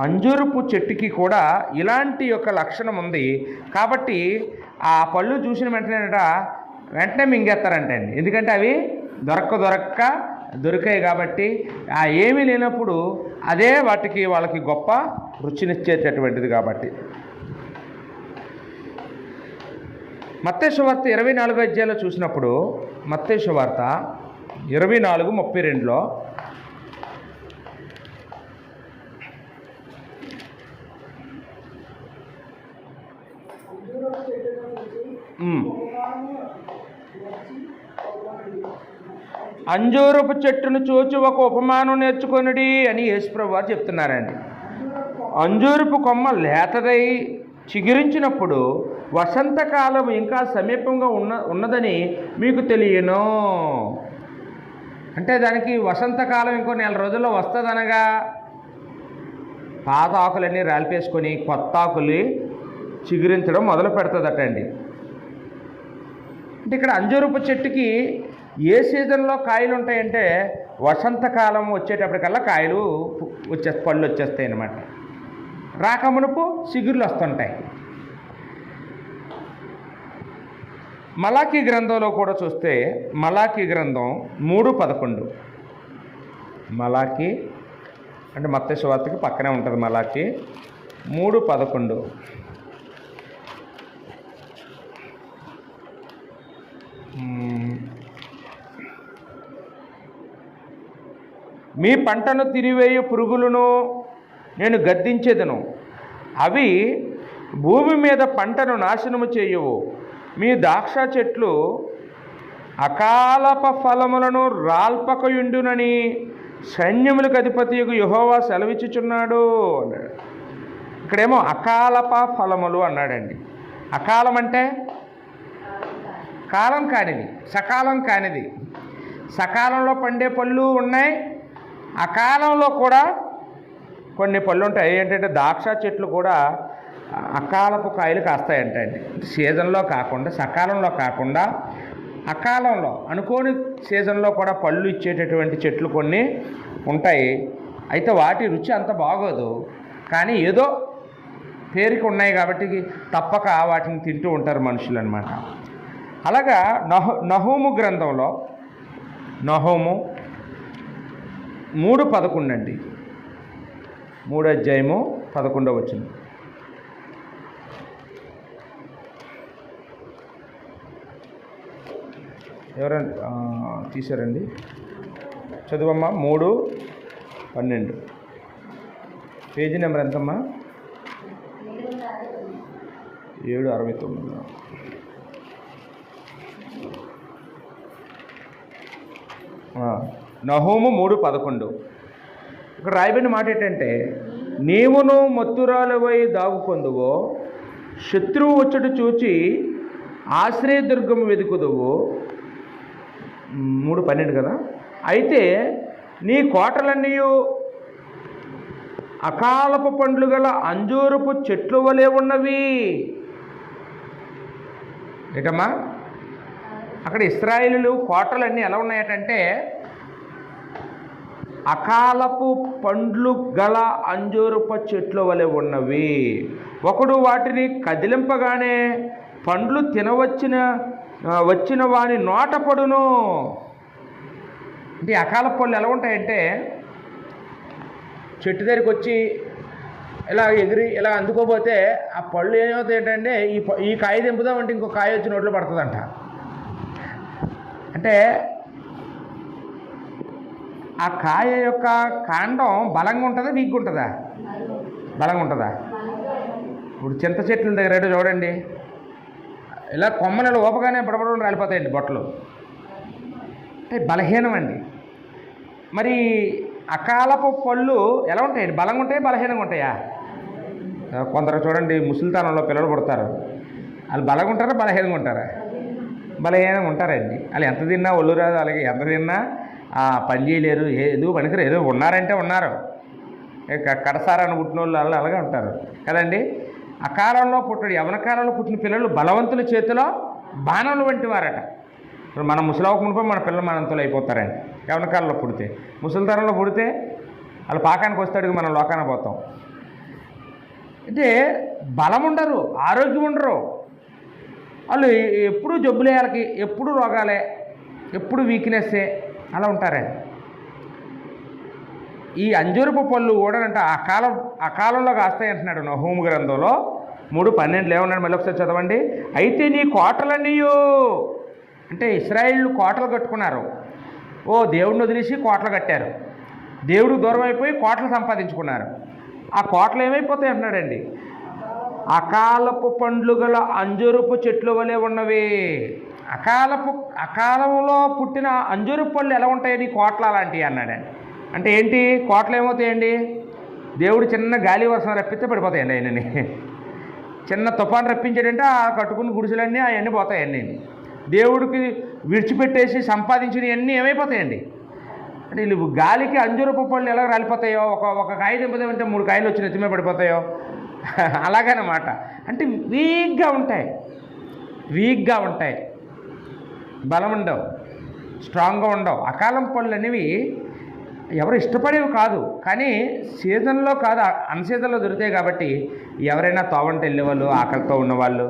అంజూరపు చెట్టుకి కూడా ఇలాంటి యొక్క లక్షణం ఉంది. కాబట్టి ఆ పళ్ళు చూసిన వెంటనే మింగేస్తారంటండి. ఎందుకంటే అవి దొరికాయి కాబట్టి, ఆ ఏమీ లేనప్పుడు అదే వాళ్ళకి గొప్ప రుచినిచ్చేటటువంటిది కాబట్టి. మత్తయి సువార్త 24వ అధ్యాయంలో చూసినప్పుడు, మత్తయి సువార్త 24:32లో అంజూరపు చెట్టును చూచి ఒక ఉపమానం నేర్చుకొనుడి అని యేసుప్రభువు వారు చెప్తున్నారండి. అంజూరపు కొమ్మ లేతదై చిగురించినప్పుడు వసంతకాలం ఇంకా సమీపంగా ఉన్నదని మీకు తెలియను. అంటే దానికి వసంతకాలం ఇంకో 4 రోజుల్లో వస్తుందనగా పాత ఆకులన్నీ రాలిపేసుకొని కొత్త ఆకులు చిగురించడం మొదలు పెడుతుందటండి. అంటే ఇక్కడ అంజూరపు చెట్టుకి ఏ సీజన్లో కాయలు ఉంటాయంటే వసంతకాలం వచ్చేటప్పటికల్లా కాయలు పళ్ళు వచ్చేస్తాయి అన్నమాట. రాకమునుపు చిగుర్లు వస్తుంటాయి. మలాకీ గ్రంథంలో కూడా చూస్తే, మలాకీ గ్రంథం 3:11, మలాకీ అంటే మత్తయి సువార్తకి పక్కనే ఉంటుంది. మలాకీ 3:11, మీ పంటను తినివేయు పురుగులను నేను గద్దించేదను, అవి భూమి మీద పంటను నాశనము చేయవు. మీ ద్రాక్ష చెట్లు అకాలప ఫలములను రాల్పకయుండునని సైన్యములకు అధిపతియగు యెహోవా సెలవిచ్చుచున్నాడు అన్నాడు. ఇక్కడేమో అకాలప ఫలములు అన్నాడండి. అకాలం అంటే కాలం కానిది, సకాలం కానిది. సకాలంలో పండే పళ్ళు ఉన్నాయి, అకాలంలో కూడా కొన్ని పళ్ళు ఉంటాయి. ఏంటంటే ద్రాక్ష చెట్లు కూడా అకాలపు కాయలు కాస్తాయంటండి. సీజన్లో కాకుండా, సకాలంలో కాకుండా అకాలంలో అనుకోని సీజన్లో కూడా పళ్ళు ఇచ్చేటటువంటి చెట్లు కొన్ని ఉంటాయి. అయితే వాటి రుచి అంత బాగోదు, కానీ ఏదో పేరుకి ఉన్నాయి కాబట్టి తప్పక వాటిని తింటూ ఉంటారు మనుషులు అన్నమాట. అలాగా నహూము గ్రంథంలో, నహూము 3:11 అండి, 3వ అధ్యాయము 11వ వచనం. ఎవరైనా తీశారండి? చదువమ్మా. 3:12 పేజీ నెంబర్ ఎంతమ్మా? 769. నహూము 3:11. ఇక్కడ రాయబడిన మాట ఏంటంటే, నీవును మత్తురాలవై దాగుకొందువో, శత్రువు వచ్చుట చూచి ఆశ్రయదుర్గము వెతుకుదువు. 3:12 కదా. అయితే నీ కోటలన్నీ అకాలపు పండ్లు గల అంజూరపు చెట్లు వలె ఉన్నవి. ఏంటమ్మా? అక్కడ ఇశ్రాయేలు కోటలన్నీ ఎలా ఉన్నాయటంటే అకాలపు పండ్లు గల అంజూరపు చెట్లు వలె ఉన్నవి. ఒకడు వాటిని కదిలింపగానే పండ్లు వచ్చిన వాని నోట పడును. అంటే అకాల పళ్ళు ఎలా ఉంటాయంటే, చెట్టు దగ్గరికి వచ్చి ఇలా ఎగిరి ఇలా అందుకోపోతే ఆ పళ్ళు ఏమవుతాయి ఏంటంటే, ఈ కాయ దింపుదామంటే ఇంకో కాయ వచ్చి నోట్లో పడుతుందంట. అంటే ఆ కాయ యొక్క కాండం బలంగా ఉంటుందా, వీక్గా ఉంటుందా? బలంగా ఉంటుందా? ఇప్పుడు చింత చెట్ల దగ్గర చూడండి, ఇలా కొమ్మలు ఊపగానే బడబడ రాలిపోతాయండి బొట్టలు. అంటే బలహీనం అండి. మరి అకాలపు పళ్ళు ఎలా ఉంటాయండి? బలంగా ఉంటాయా, బలహీనంగా ఉంటాయా? కొందరు చూడండి, ముసలితనంలో పిల్లలు పుడతారు, వాళ్ళు బలంగా ఉంటారా, బలహీనంగా ఉంటారా? బలహీనంగా ఉంటారండి. వాళ్ళు ఎంత తిన్నా ఒళ్ళు రాదు, అలాగే ఎంత తిన్నా పని చేయలేరు, ఏదో పనికిరు, ఏదో ఉన్నారంటే ఉన్నారు, కడసారాన్ని పుట్టిన వాళ్ళు వాళ్ళు అలాగే ఉంటారు కదండి. అకాలంలో పుట్టాడు, యవన కాలంలో పుట్టిన పిల్లలు బలవంతుల చేతిలో బాణములు వంటి వారట. ఇప్పుడు మనం ముసలవక మునిపై మన పిల్లలు మనంతులు అయిపోతారండి. యవన కాలంలో పుడితే, ముసలితనంలో పుడితే వాళ్ళు పాకానికి వస్తాడు, మనం లోకానికి పోతాం. అంటే బలం ఉండరు, ఆరోగ్యం ఉండరు, వాళ్ళు ఎప్పుడూ జబ్బులే, వాళ్ళకి ఎప్పుడు రోగాలే, ఎప్పుడు వీక్నెస్సే, అలా ఉంటారండి. ఈ అంజూరపు పళ్ళు కూడా అంటే అకాలంలో కాస్తాయి అంటున్నాడు నహూము గ్రంథంలో 3:12 ఏమన్నాడు? మళ్ళీ ఒకసారి చదవండి. అయితే నీ కోటలన్నీ, అంటే ఇశ్రాయేలు కోటలు కట్టుకున్నారు. దేవుడిని వదిలేసి కోటలు కట్టారు, దేవుడు దూరం అయిపోయి కోటలు సంపాదించుకున్నారు. ఆ కోటలు ఏమైపోతాయి అంటున్నాడండి? అకాలపు పండ్లు గల అంజూరపు చెట్లు వలె ఉన్నవి. అకాలంలో పుట్టిన అంజూరపు పళ్ళు ఎలా ఉంటాయని కోటలు అలాంటివి అన్నాడండి. అంటే ఏంటి? కోటలు ఏమవుతాయండి? దేవుడు చిన్న గాలి వర్షం రప్పిస్తే పడిపోతాయండి. ఆయనని చిన్న తుఫాను రప్పించాడంటే ఆ కట్టుకున్న గుడిసెలన్నీ అవన్నీ పోతాయండి. దేవుడికి విడిచిపెట్టేసి సంపాదించినవన్నీ ఏమైపోతాయండి? అంటే వీళ్ళు గాలికి అంజూరపు పళ్ళు ఎలా రాలిపోతాయో, ఒక కాయ దింపదేమంటే 3 కాయలు వచ్చి నెత్తిమే పడిపోతాయో, అలాగనమాట. అంటే వీక్గా ఉంటాయి, బలం ఉండవు, స్ట్రాంగ్గా ఉండవు. అకాలం పళ్ళు అనేవి ఎవరు ఇష్టపడేవి కాదు, కానీ సీజన్లో కాదు, అన్సీజన్లో దొరుకుతాయి. కాబట్టి ఎవరైనా తోవంట వెళ్ళేవాళ్ళు, ఆకలితో ఉన్నవాళ్ళు,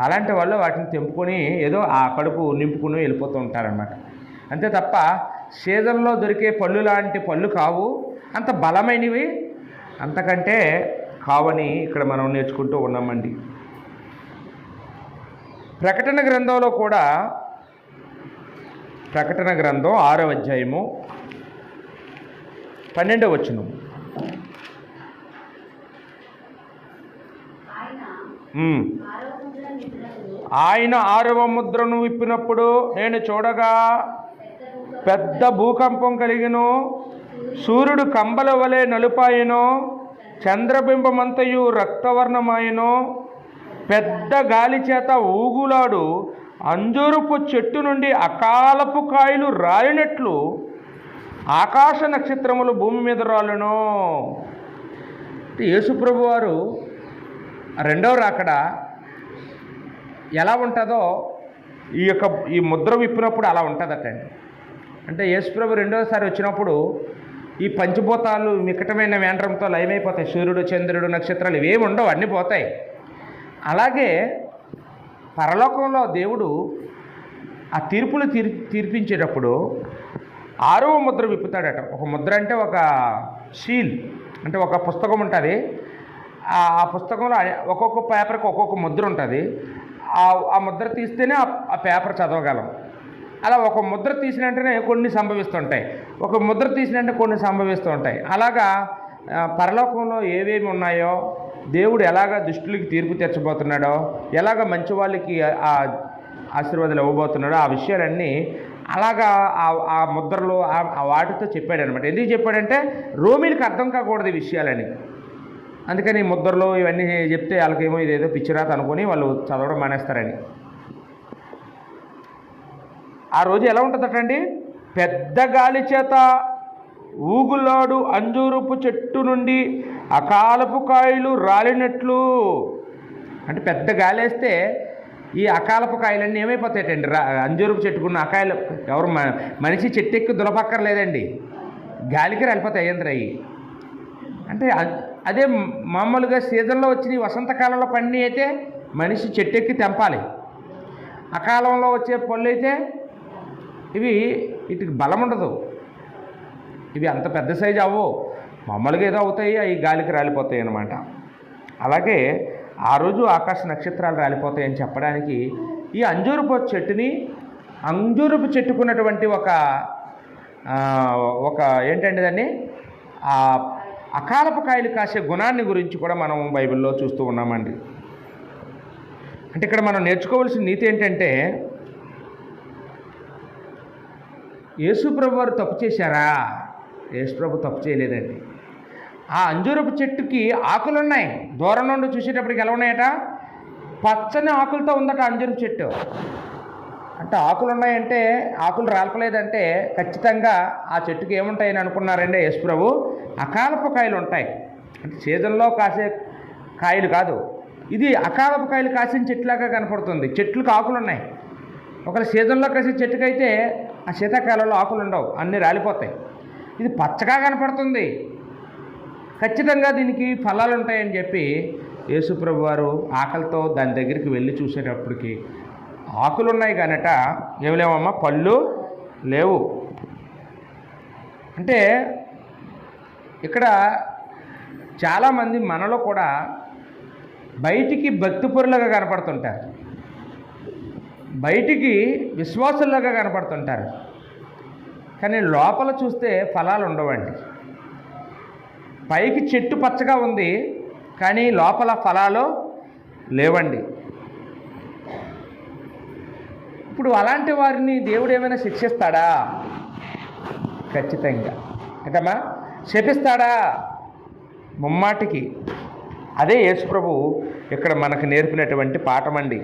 అలాంటి వాళ్ళు వాటిని తెంపుకొని ఏదో ఆ కడుపు నింపుకుని వెళ్ళిపోతూ ఉంటారనమాట. అంతే తప్ప సీజన్లో దొరికే పళ్ళు లాంటి పళ్ళు కావు, అంత బలమైనవి అంతకంటే కావని ఇక్కడ మనం నేర్చుకుంటూ ఉన్నామండి. ప్రకటన గ్రంథంలో కూడా, ప్రకటన గ్రంథం 6వ అధ్యాయము 12వ వచనం. ఆయన 6వ ముద్రను విప్పినప్పుడు నేను చూడగా పెద్ద భూకంపం కలిగిను, సూర్యుడు కంబల వలె నలుపాయెను, చంద్రబింబమంతయు రక్తవర్ణమాయెను. పెద్ద గాలి చేత ఊగులాడు అంజూరపు చెట్టు నుండి అకాలపు కాయలు రాలినట్లు ఆకాశ నక్షత్రములు భూమి మీద రాలును. యేసుప్రభు వారు రెండవ రాకడ ఎలా ఉంటుందో ఈ ముద్ర విప్పినప్పుడు అలా ఉంటుందటండి. అంటే యేసుప్రభు రెండోసారి వచ్చినప్పుడు ఈ పంచభూతాలు మికటమైన వేండ్రంతో లయమైపోతాయి. సూర్యుడు, చంద్రుడు, నక్షత్రాలు ఇవేమి ఉండవు, అన్నీ పోతాయి. అలాగే పరలోకంలో దేవుడు ఆ తీర్పులు తీర్పించేటప్పుడు 6వ ముద్ర విప్పుతాడట. ఒక ముద్ర అంటే ఒక సీల్, అంటే ఒక పుస్తకం ఉంటుంది. ఆ పుస్తకంలో ఒక్కొక్క పేపర్కి ఒక్కొక్క ముద్ర ఉంటుంది. ఆ ముద్ర తీస్తేనే ఆ పేపర్ చదవగలం. అలా ఒక ముద్ర తీసిన వెంటనే కొన్ని సంభవిస్తుంటాయి, ఒక ముద్ర తీసిన వెంటనే కొన్ని సంభవిస్తూ ఉంటాయి. అలాగా పరలోకంలో ఏవేమి ఉన్నాయో, దేవుడు ఎలాగ దుష్టులకి తీర్పు తెచ్చబోతున్నాడో, ఎలాగ మంచి వాళ్ళకి ఆశీర్వాదాలు ఇవ్వబోతున్నాడో, ఆ విషయాలన్నీ అలాగా ఆ ముద్రలు వాటితో చెప్పాడు అనమాట. ఎందుకు చెప్పాడంటే రోమిలకు అర్థం కాకూడదు ఈ విషయాలని. అందుకని ముద్రలు ఇవన్నీ చెప్తే వాళ్ళకేమో ఇదేదో పిచ్చిరాత అనుకుని వాళ్ళు చదవడం మానేస్తారని. ఆ రోజు ఎలా ఉంటుందటండి, పెద్ద గాలి చేత ఊగులాడు అంజూరపు చెట్టు నుండి అకాలపు కాయలు రాలినట్లు. అంటే పెద్ద గాలి వేస్తే ఈ అకాలపు కాయలన్నీ ఏమైపోతాయటండి, అంజూరపు చెట్టుకున్న అకాయలు ఎవరు మనిషి చెట్టు ఎక్కి దులపక్కర్లేదండి, గాలికి రాలిపోతాయి అయ్యింద్రయ్యి. అంటే అదే మామూలుగా సీజన్లో వచ్చిన వసంతకాలంలో పండి అయితే మనిషి చెట్టు ఎక్కి తెంపాలి. అకాలంలో వచ్చే పళ్ళు అయితే వీటికి బలం ఉండదు, ఇవి అంత పెద్ద సైజు అవ్వవు, మామూలుగా ఏదో అవుతాయి, అవి గాలికి రాలిపోతాయి అన్నమాట. అలాగే ఆ రోజు ఆకాశ నక్షత్రాలు రాలిపోతాయని చెప్పడానికి ఈ అంజూరపు చెట్టుకున్నటువంటి ఒక ఏంటంటే దాన్ని అకాలపు కాయలు కాసే గుణాన్ని గురించి కూడా మనం బైబిల్లో చూస్తూ ఉన్నామండి. అంటే ఇక్కడ మనం నేర్చుకోవాల్సిన నీతి ఏంటంటే, యేసుప్రభు వారు తప్పు చేశారా? యేసుప్రభు తప్పు చేయలేదండి. ఆ అంజూరపు చెట్టుకి ఆకులున్నాయి, దూరం నుండి చూసేటప్పటికి ఎలా ఉన్నాయట, పచ్చని ఆకులతో ఉందట అంజూరపు చెట్టు. అంటే ఆకులు ఉన్నాయంటే, ఆకులు రాల్పలేదంటే ఖచ్చితంగా ఆ చెట్టుకి ఏముంటాయని అనుకున్నారంటే యేసుప్రభు, అకాలపు కాయలు ఉంటాయి. అంటే సీజన్లో కాసే కాయలు కాదు, ఇది అకాలపు కాయలు కాసిన చెట్టులాగా కనపడుతుంది. చెట్లకు ఆకులు ఉన్నాయి. ఒకవేళ సీజన్లో కాసే చెట్టుకైతే ఆ శీతాకాలంలో ఆకులు ఉండవు, అన్నీ రాలిపోతాయి. ఇది పచ్చగా కనపడుతుంది, ఖచ్చితంగా దీనికి ఫలాలు ఉంటాయని చెప్పి యేసుప్రభు వారు ఆకలితో దాని దగ్గరికి వెళ్ళి చూసేటప్పటికి ఆకులు ఉన్నాయి కానట ఏమి లేవమ్మా, పళ్ళు లేవు. అంటే ఇక్కడ చాలామంది మనలో కూడా బయటికి భక్తిపరులుగా కనపడుతుంటారు, బయటికి విశ్వాసుల్లాగా కనపడుతుంటారు, కానీ లోపల చూస్తే ఫలాలు ఉండవండి. పైకి చెట్టు పచ్చగా ఉంది కానీ లోపల ఫలాలు లేవండి. ఇప్పుడు అలాంటి వారిని దేవుడు ఏమైనా శిక్షిస్తాడా? ఖచ్చితంగా. అంటమ్మా శపిస్తాడా? ముమ్మాటికి. అదే యేసుప్రభు ఇక్కడ మనకు నేర్పినటువంటి పాఠమండి.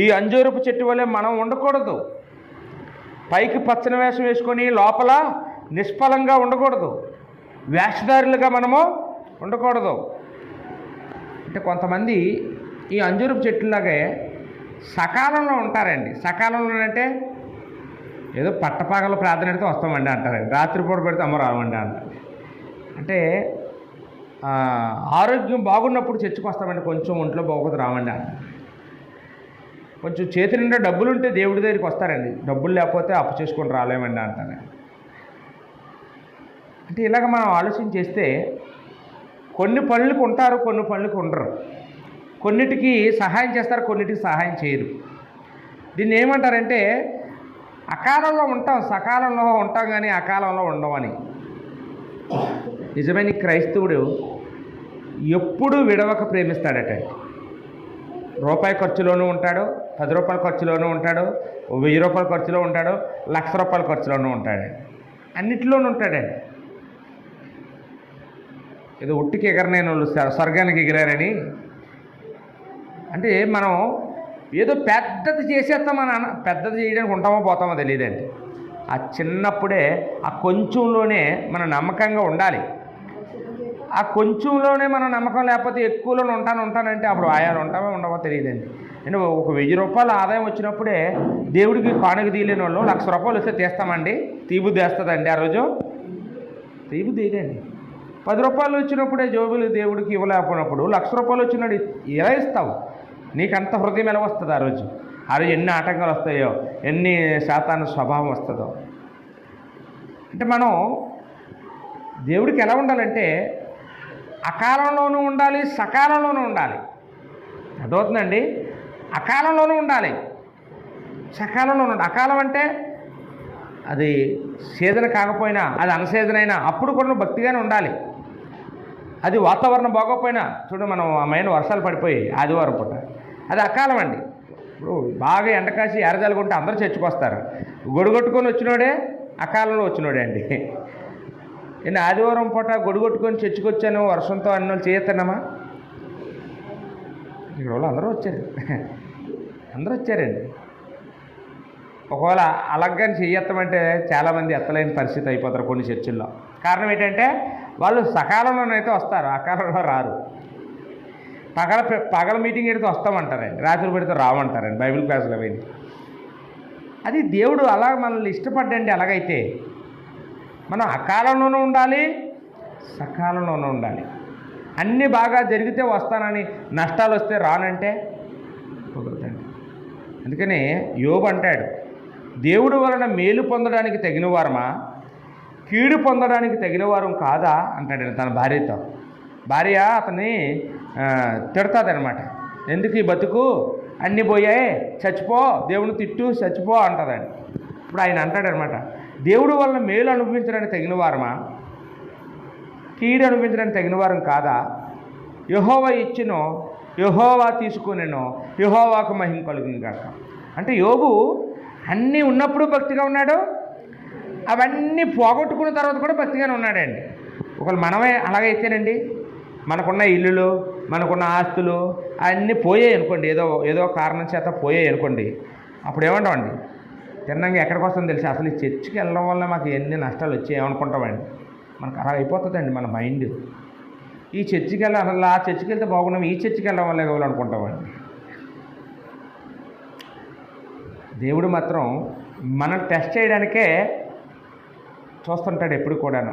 ఈ అంజూరపు చెట్టు వలె మనం ఉండకూడదు. పైకి పచ్చని వేషం వేసుకొని లోపల నిష్ఫలంగా ఉండకూడదు, వేషధారులుగా మనము ఉండకూడదు. అంటే కొంతమంది ఈ అంజూరపు చెట్టులాగే సకాలంలో ఉంటారండి. సకాలంలో అంటే ఏదో పట్టపాగలు ప్రార్థన పెడితే వస్తామండి అంటారండి, రాత్రిపూట పెడితే అమ్మ రావండి అంటారు. అంటే ఆరోగ్యం బాగున్నప్పుడు చర్చకు వస్తామండి, కొంచెం ఒంట్లో బాగోదు రావండి అంటారు. కొంచెం చేతి నిండా డబ్బులు ఉంటే దేవుడి దగ్గరికి వస్తారండి, డబ్బులు లేకపోతే అప్పు చేసుకొని రాలేమండి అంటారు. అంటే ఇలాగ మనం ఆలోచన చేస్తే కొన్ని పనులకు ఉంటారు, కొన్ని పనులకు ఉండరు. కొన్నిటికి సహాయం చేస్తారు, కొన్నిటికి సహాయం చేయరు. దీన్ని ఏమంటారంటే అకాలంలో ఉంటాం, సకాలంలో ఉంటాం కానీ అకాలంలో ఉండమని. నిజమైన క్రైస్తవుడు ఎప్పుడు విడవక ప్రేమిస్తాడట. రూపాయి ఖర్చులోనూ ఉంటాడు, 10 రూపాయల ఖర్చులోనూ ఉంటాడు, 1000 రూపాయల ఖర్చులో ఉంటాడు, 1,00,000 రూపాయల ఖర్చులోనూ ఉంటాడు, అన్నిటిలోనూ ఉంటాడండి. ఏదో ఉట్టికి ఎగరలేని వాళ్ళు స్వర్గానికి ఎగిరారని అంటే మనం ఏదో పెద్దది చేసేస్తాం పెద్దది చేయడానికి ఉంటామో పోతామో తెలియదండి. ఆ చిన్నప్పుడే ఆ కొంచెంలోనే మనం నమ్మకంగా ఉండాలి. ఆ కొంచెంలోనే మనం నమ్మకం లేకపోతే ఎక్కువలోనే ఉంటానంటే అప్పుడు ఆయాలు ఉంటామో ఉండవో తెలియదండి. అంటే ఒక 1000 రూపాయలు ఆదాయం వచ్చినప్పుడే దేవుడికి కానుక తీయలేని వాళ్ళు 1,00,000 రూపాయలు వస్తే తీస్తామండి, తీబుద్ధి వేస్తుందండి ఆ రోజు, తీబుద్ధి ఇదండి. 10 రూపాయలు వచ్చినప్పుడే జోబులు దేవుడికి ఇవ్వలేకపోయినప్పుడు 1,00,000 రూపాయలు వచ్చినప్పుడు ఎలా ఇస్తావు? నీకంత హృదయం ఎలా వస్తుంది ఆ రోజు? ఆ రోజు ఎన్ని ఆటంకాలు వస్తాయో, ఎన్ని శాతాన స్వభావం వస్తుందో. అంటే మనం దేవుడికి ఎలా ఉండాలంటే అకాలంలోనూ ఉండాలి, సకాలంలోనూ ఉండాలి. అర్థమవుతుందండి? అకాలంలోనూ ఉండాలి, సకాలంలోనూ ఉండాలి. అకాలం అంటే అది సీజన్ కాకపోయినా, అది అన్సీజన్ అయినా అప్పుడు కూడా భక్తిగానే ఉండాలి. అది వాతావరణం బాగోపోయినా చూడు, మనం అమ్మాయిన వర్షాలు పడిపోయి ఆదివారం పూట, అది అకాలం అండి. ఇప్పుడు బాగా ఎండకాసి ఎరజాలుకుంటే అందరూ చర్చకొస్తారు. గొడుగొట్టుకొని వచ్చినోడే అకాలంలో వచ్చినోడే అండి. నేను ఆదివారం పూట గొడుగొట్టుకొని చర్చకొచ్చాను వర్షంతో అన్న వాళ్ళు చేయొద్దన్నామా? ఇక్కడ వాళ్ళు అందరూ వచ్చారు, అందరూ వచ్చారండి. ఒకవేళ అలాగని చెయ్యెత్తమంటే చాలామంది ఎత్తలేని పరిస్థితి అయిపోతారు కొన్ని చర్చిల్లో. కారణం ఏంటంటే వాళ్ళు సకాలంలోనైతే వస్తారు, అకాలంలో రారు. పగల మీటింగ్ పెడితే వస్తామంటారండి, రాత్రి పెడితే రావంటారండి బైబిల్ క్లాసులు అవన్నీ. అది దేవుడు అలా మనల్ని ఇష్టపడ్డండి. అలాగైతే మనం అకాలంలోనూ ఉండాలి, సకాలంలోనూ ఉండాలి. అన్నీ బాగా జరిగితే వస్తానని, నష్టాలు వస్తే రానంటే కుదరదండి. అందుకని యోబు అంటాడు, దేవుడు వలన మేలు పొందడానికి తగిన వారమా, కీడు పొందడానికి తగిన వారం కాదా అంటాడండి తన భార్యతో. భార్య అతన్ని తిడతాదనమాట. ఎందుకు ఈ బతుకు, అన్నీ పోయాయి, చచ్చిపో, దేవుని తిట్టు, చచ్చిపో అంటుందండి. ఇప్పుడు ఆయన అంటాడనమాట, దేవుడు వలన మేలు అనుభవించడానికి తగిన వారమా, కీడు అనుభవించడానికి తగిన వారం కాదా? యెహోవా ఇచ్చినో యెహోవా తీసుకునేనో యెహోవాకు మహిమ కలుగును గాక. అంటే యోబు అన్నీ ఉన్నప్పుడు భక్తిగా ఉన్నాడు, అవన్నీ పోగొట్టుకున్న తర్వాత కూడా భక్తిగానే ఉన్నాడండి. ఒకవేళ మనమే అలాగైతేనండి, మనకున్న ఇల్లులు, మనకున్న ఆస్తులు అన్నీ పోయాయి అనుకోండి, ఏదో కారణం చేత పోయాయి అనుకోండి, అప్పుడు ఏమంటామండి? తిన్నంగా ఎక్కడికి వస్తుందో తెలిసి అసలు ఈ చర్చికి వెళ్ళడం వల్ల మాకు ఎన్ని నష్టాలు వచ్చాయి ఏమనుకుంటామండి. మనకు అలా అయిపోతుందండి మన మైండ్. ఈ చర్చికి వెళ్ళాలి, అసలు ఆ చర్చికి వెళ్తే బాగున్నాం, ఈ చర్చికి వెళ్ళడం వల్ల కావాలనుకుంటామండి. దేవుడు మాత్రం మనం టెస్ట్ చేయడానికే చూస్తుంటాడు ఎప్పుడు కూడాను.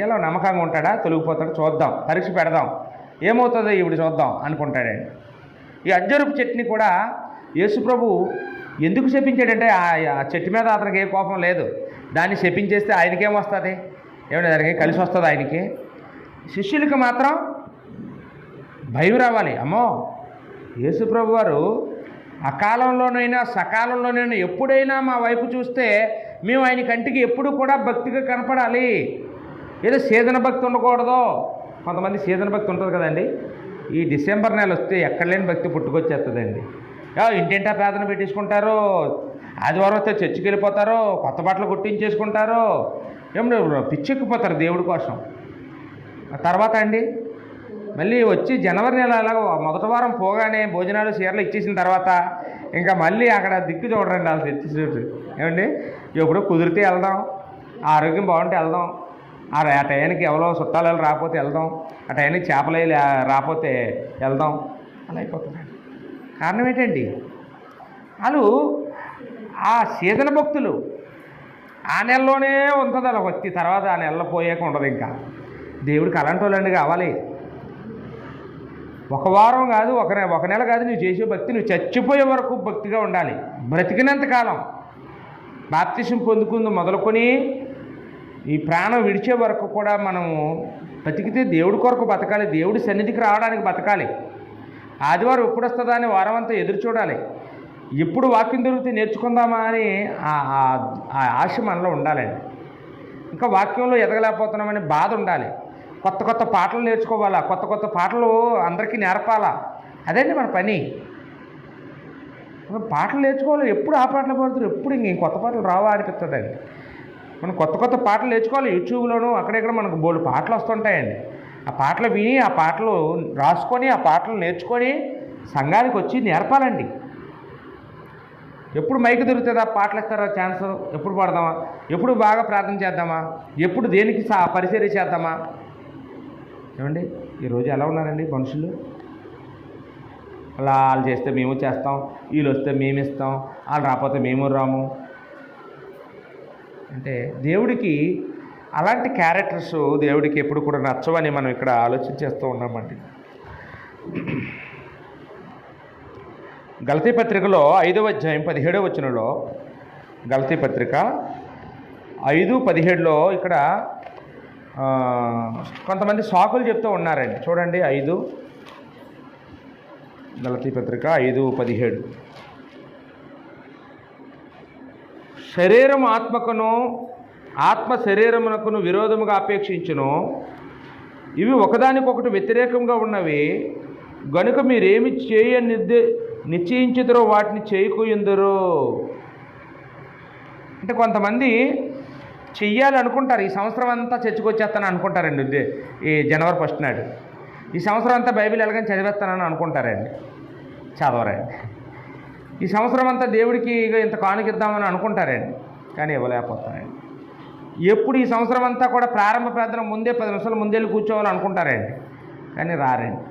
ఎలా నమ్మకంగా ఉంటాడా, తొలగిపోతాడు, చూద్దాం, పరీక్ష పెడదాం, ఏమవుతుందో ఇప్పుడు చూద్దాం అనుకుంటాడండి. ఈ అంజూరపు చెట్టుని కూడా యేసుప్రభు ఎందుకు శపించాడంటే ఆ చెట్టు మీద అతనికి ఏ కోపం లేదు. దాన్ని శపించేస్తే ఆయనకేమొస్తుంది? ఏమైనా దానికి కలిసి వస్తుంది ఆయనకి. శిష్యులకి మాత్రం భయం రావాలి. అమ్మో, యేసుప్రభు వారు అకాలంలోనైనా సకాలంలోనైనా ఎప్పుడైనా మా వైపు చూస్తే మేము ఆయన కంటికి ఎప్పుడు కూడా భక్తిగా కనపడాలి. ఏదో సీజన్ భక్తి ఉండకూడదు. కొంతమంది సీజన్ భక్తి ఉంటుంది కదండి. ఈ డిసెంబర్ నెల వస్తే ఎక్కడ లేని భక్తి పుట్టుకొచ్చేస్తుందండి. ఇంటింటా పేదను పెట్టించుకుంటారు, ఆదివారం వస్తే చర్చికి వెళ్ళిపోతారు, కొత్త బట్టలు కుట్టించేసుకుంటారు, ఏమన్నా పిచ్చెక్కిపోతారు దేవుడి కోసం. తర్వాత అండి మళ్ళీ వచ్చి జనవరి నెల అలాగ మొదటి వారం పోగానే భోజనాలు చీరలు ఇచ్చేసిన తర్వాత ఇంకా మళ్ళీ అక్కడ దిక్కు చూడరండి వాళ్ళు తెచ్చేసేటు. ఏమండి, ఎప్పుడు కుదిరితే వెళ్దాం, ఆరోగ్యం బాగుంటే వెళ్దాం, ఆ టయానికి ఎవరో చుట్టాలు రాకపోతే వెళ్దాం, ఆ టయానికి చేపలు రాకపోతే వెళ్దాం, అలా అయిపోతున్నాడు. కారణం ఏంటండి? వాళ్ళు ఆ సీజన్ భక్తులు ఆ నెలలోనే ఉంటుంది అలా భక్తి, తర్వాత ఆ నెలలో పోయాక ఉండదు. ఇంకా దేవుడికి అలాంటి వాళ్ళండి కావాలి. ఒక వారం కాదు, ఒక నెల కాదు, నువ్వు చేసే భక్తి నువ్వు చచ్చిపోయే వరకు భక్తిగా ఉండాలి. బ్రతికినంతకాలం బాప్తిసం పొందుకుంది మొదలుకొని ఈ ప్రాణం విడిచే వరకు కూడా మనము బతికితే దేవుడి కొరకు బతకాలి, దేవుడి సన్నిధికి రావడానికి బతకాలి. ఆదివారం ఎప్పుడు వస్తుందా అని వారం అంతా ఎదురు చూడాలి. ఎప్పుడు వాక్యం దొరికితే నేర్చుకుందామా అని ఆ ఆశ మనలో ఉండాలండి. ఇంకా వాక్యంలో ఎదగలేకపోతున్నామని బాధ ఉండాలి. కొత్త కొత్త పాటలు నేర్చుకోవాలా, కొత్త కొత్త పాటలు అందరికీ నేర్పాలా. అదండి మన పని. పాటలు నేర్చుకోవాలి, ఎప్పుడు ఆ పాటలు పాడుతారు, ఎప్పుడు ఇంక కొత్త పాటలు రావా అనిపిస్తుందండి. మనం కొత్త కొత్త పాటలు నేర్చుకోవాలి. యూట్యూబ్లోనూ అక్కడెక్కడ మనకు బోల్డు పాటలు వస్తుంటాయండి. ఆ పాటలు విని, ఆ పాటలు రాసుకొని, ఆ పాటలు నేర్చుకొని సంఘానికి వచ్చి నేర్పాలండి. ఎప్పుడు మైక్ దొరుకుతుందా, పాటలు ఇస్తారా ఛాన్స్, ఎప్పుడు పాడదామా, ఎప్పుడు బాగా ప్రార్థన చేద్దామా, ఎప్పుడు దేనికి పరిచర్య చేద్దామా? ఏమండి ఈరోజు ఎలా ఉన్నారండి మనుషులు? అలా వాళ్ళు చేస్తే మేము చేస్తాం, వీళ్ళు వస్తే మేము ఇస్తాం, వాళ్ళు రాకపోతే మేము రాము. అంటే దేవుడికి అలాంటి క్యారెక్టర్స్ దేవుడికి ఎప్పుడు కూడా నచ్చవని మనం ఇక్కడ ఆలోచించేస్తూ ఉన్నామండి. గలతీ పత్రికలో 5వ అధ్యాయం 17వ వచనంలో, గలతీ పత్రిక 5:17లో ఇక్కడ కొంతమంది సాకులు చెప్తూ ఉన్నారండి. చూడండి, గలతీ పత్రిక 5:17. శరీరం ఆత్మకును, ఆత్మ శరీరమునకును విరోధముగా అపేక్షించును, ఇవి ఒకదానికొకటి వ్యతిరేకంగా ఉన్నవి, గనుక మీరేమి నిశ్చయించుదురో వాటిని చేయకుయుందురు. అంటే కొంతమంది చెయ్యాలి అనుకుంటారు, ఈ సంవత్సరం అంతా చర్చకొచ్చేస్తాను అనుకుంటారండి. ఈ జనవరి 1 నాడు ఈ సంవత్సరం అంతా బైబిల్ ఎలాగని చదివేస్తానని అనుకుంటారండి. చదవరండి. ఈ సంవత్సరం అంతా దేవుడికి ఇంత కానుకిద్దామని అనుకుంటారండి, కానీ ఇవ్వలేకపోతారండి. ఎప్పుడు ఈ సంవత్సరం అంతా కూడా ప్రారంభ ప్రార్థన ముందే 10 నిమిషాలు ముందెళ్ళి కూర్చోవాలి అనుకుంటారండి, కానీ రారండి.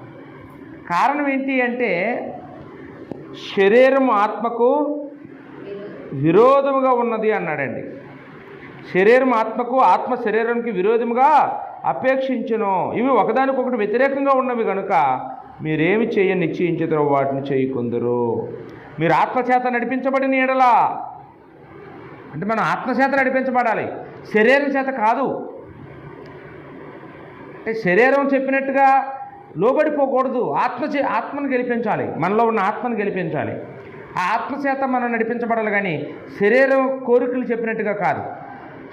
కారణం ఏంటి అంటే శరీరం ఆత్మకు విరోధముగా ఉన్నది అన్నాడండి. శరీరం ఆత్మకు, ఆత్మ శరీరానికి విరోధముగా అపేక్షించును, ఇవి ఒకదానికొకటి వ్యతిరేకంగా ఉన్నవి, కనుక మీరేమి నిశ్చయించుతారో వాటిని చేయకుందరు. మీరు ఆత్మచేత నడిపించబడిన ఎడలా, అంటే మనం ఆత్మచేత నడిపించబడాలి, శరీరం చేత కాదు. అంటే శరీరం చెప్పినట్టుగా లోబడిపోకూడదు, ఆత్మను గెలిపించాలి, మనలో ఉన్న ఆత్మను గెలిపించాలి. ఆ ఆత్మచేత మనం నడిపించబడాలి, కానీ శరీరం కోరికలు చెప్పినట్టుగా కాదు.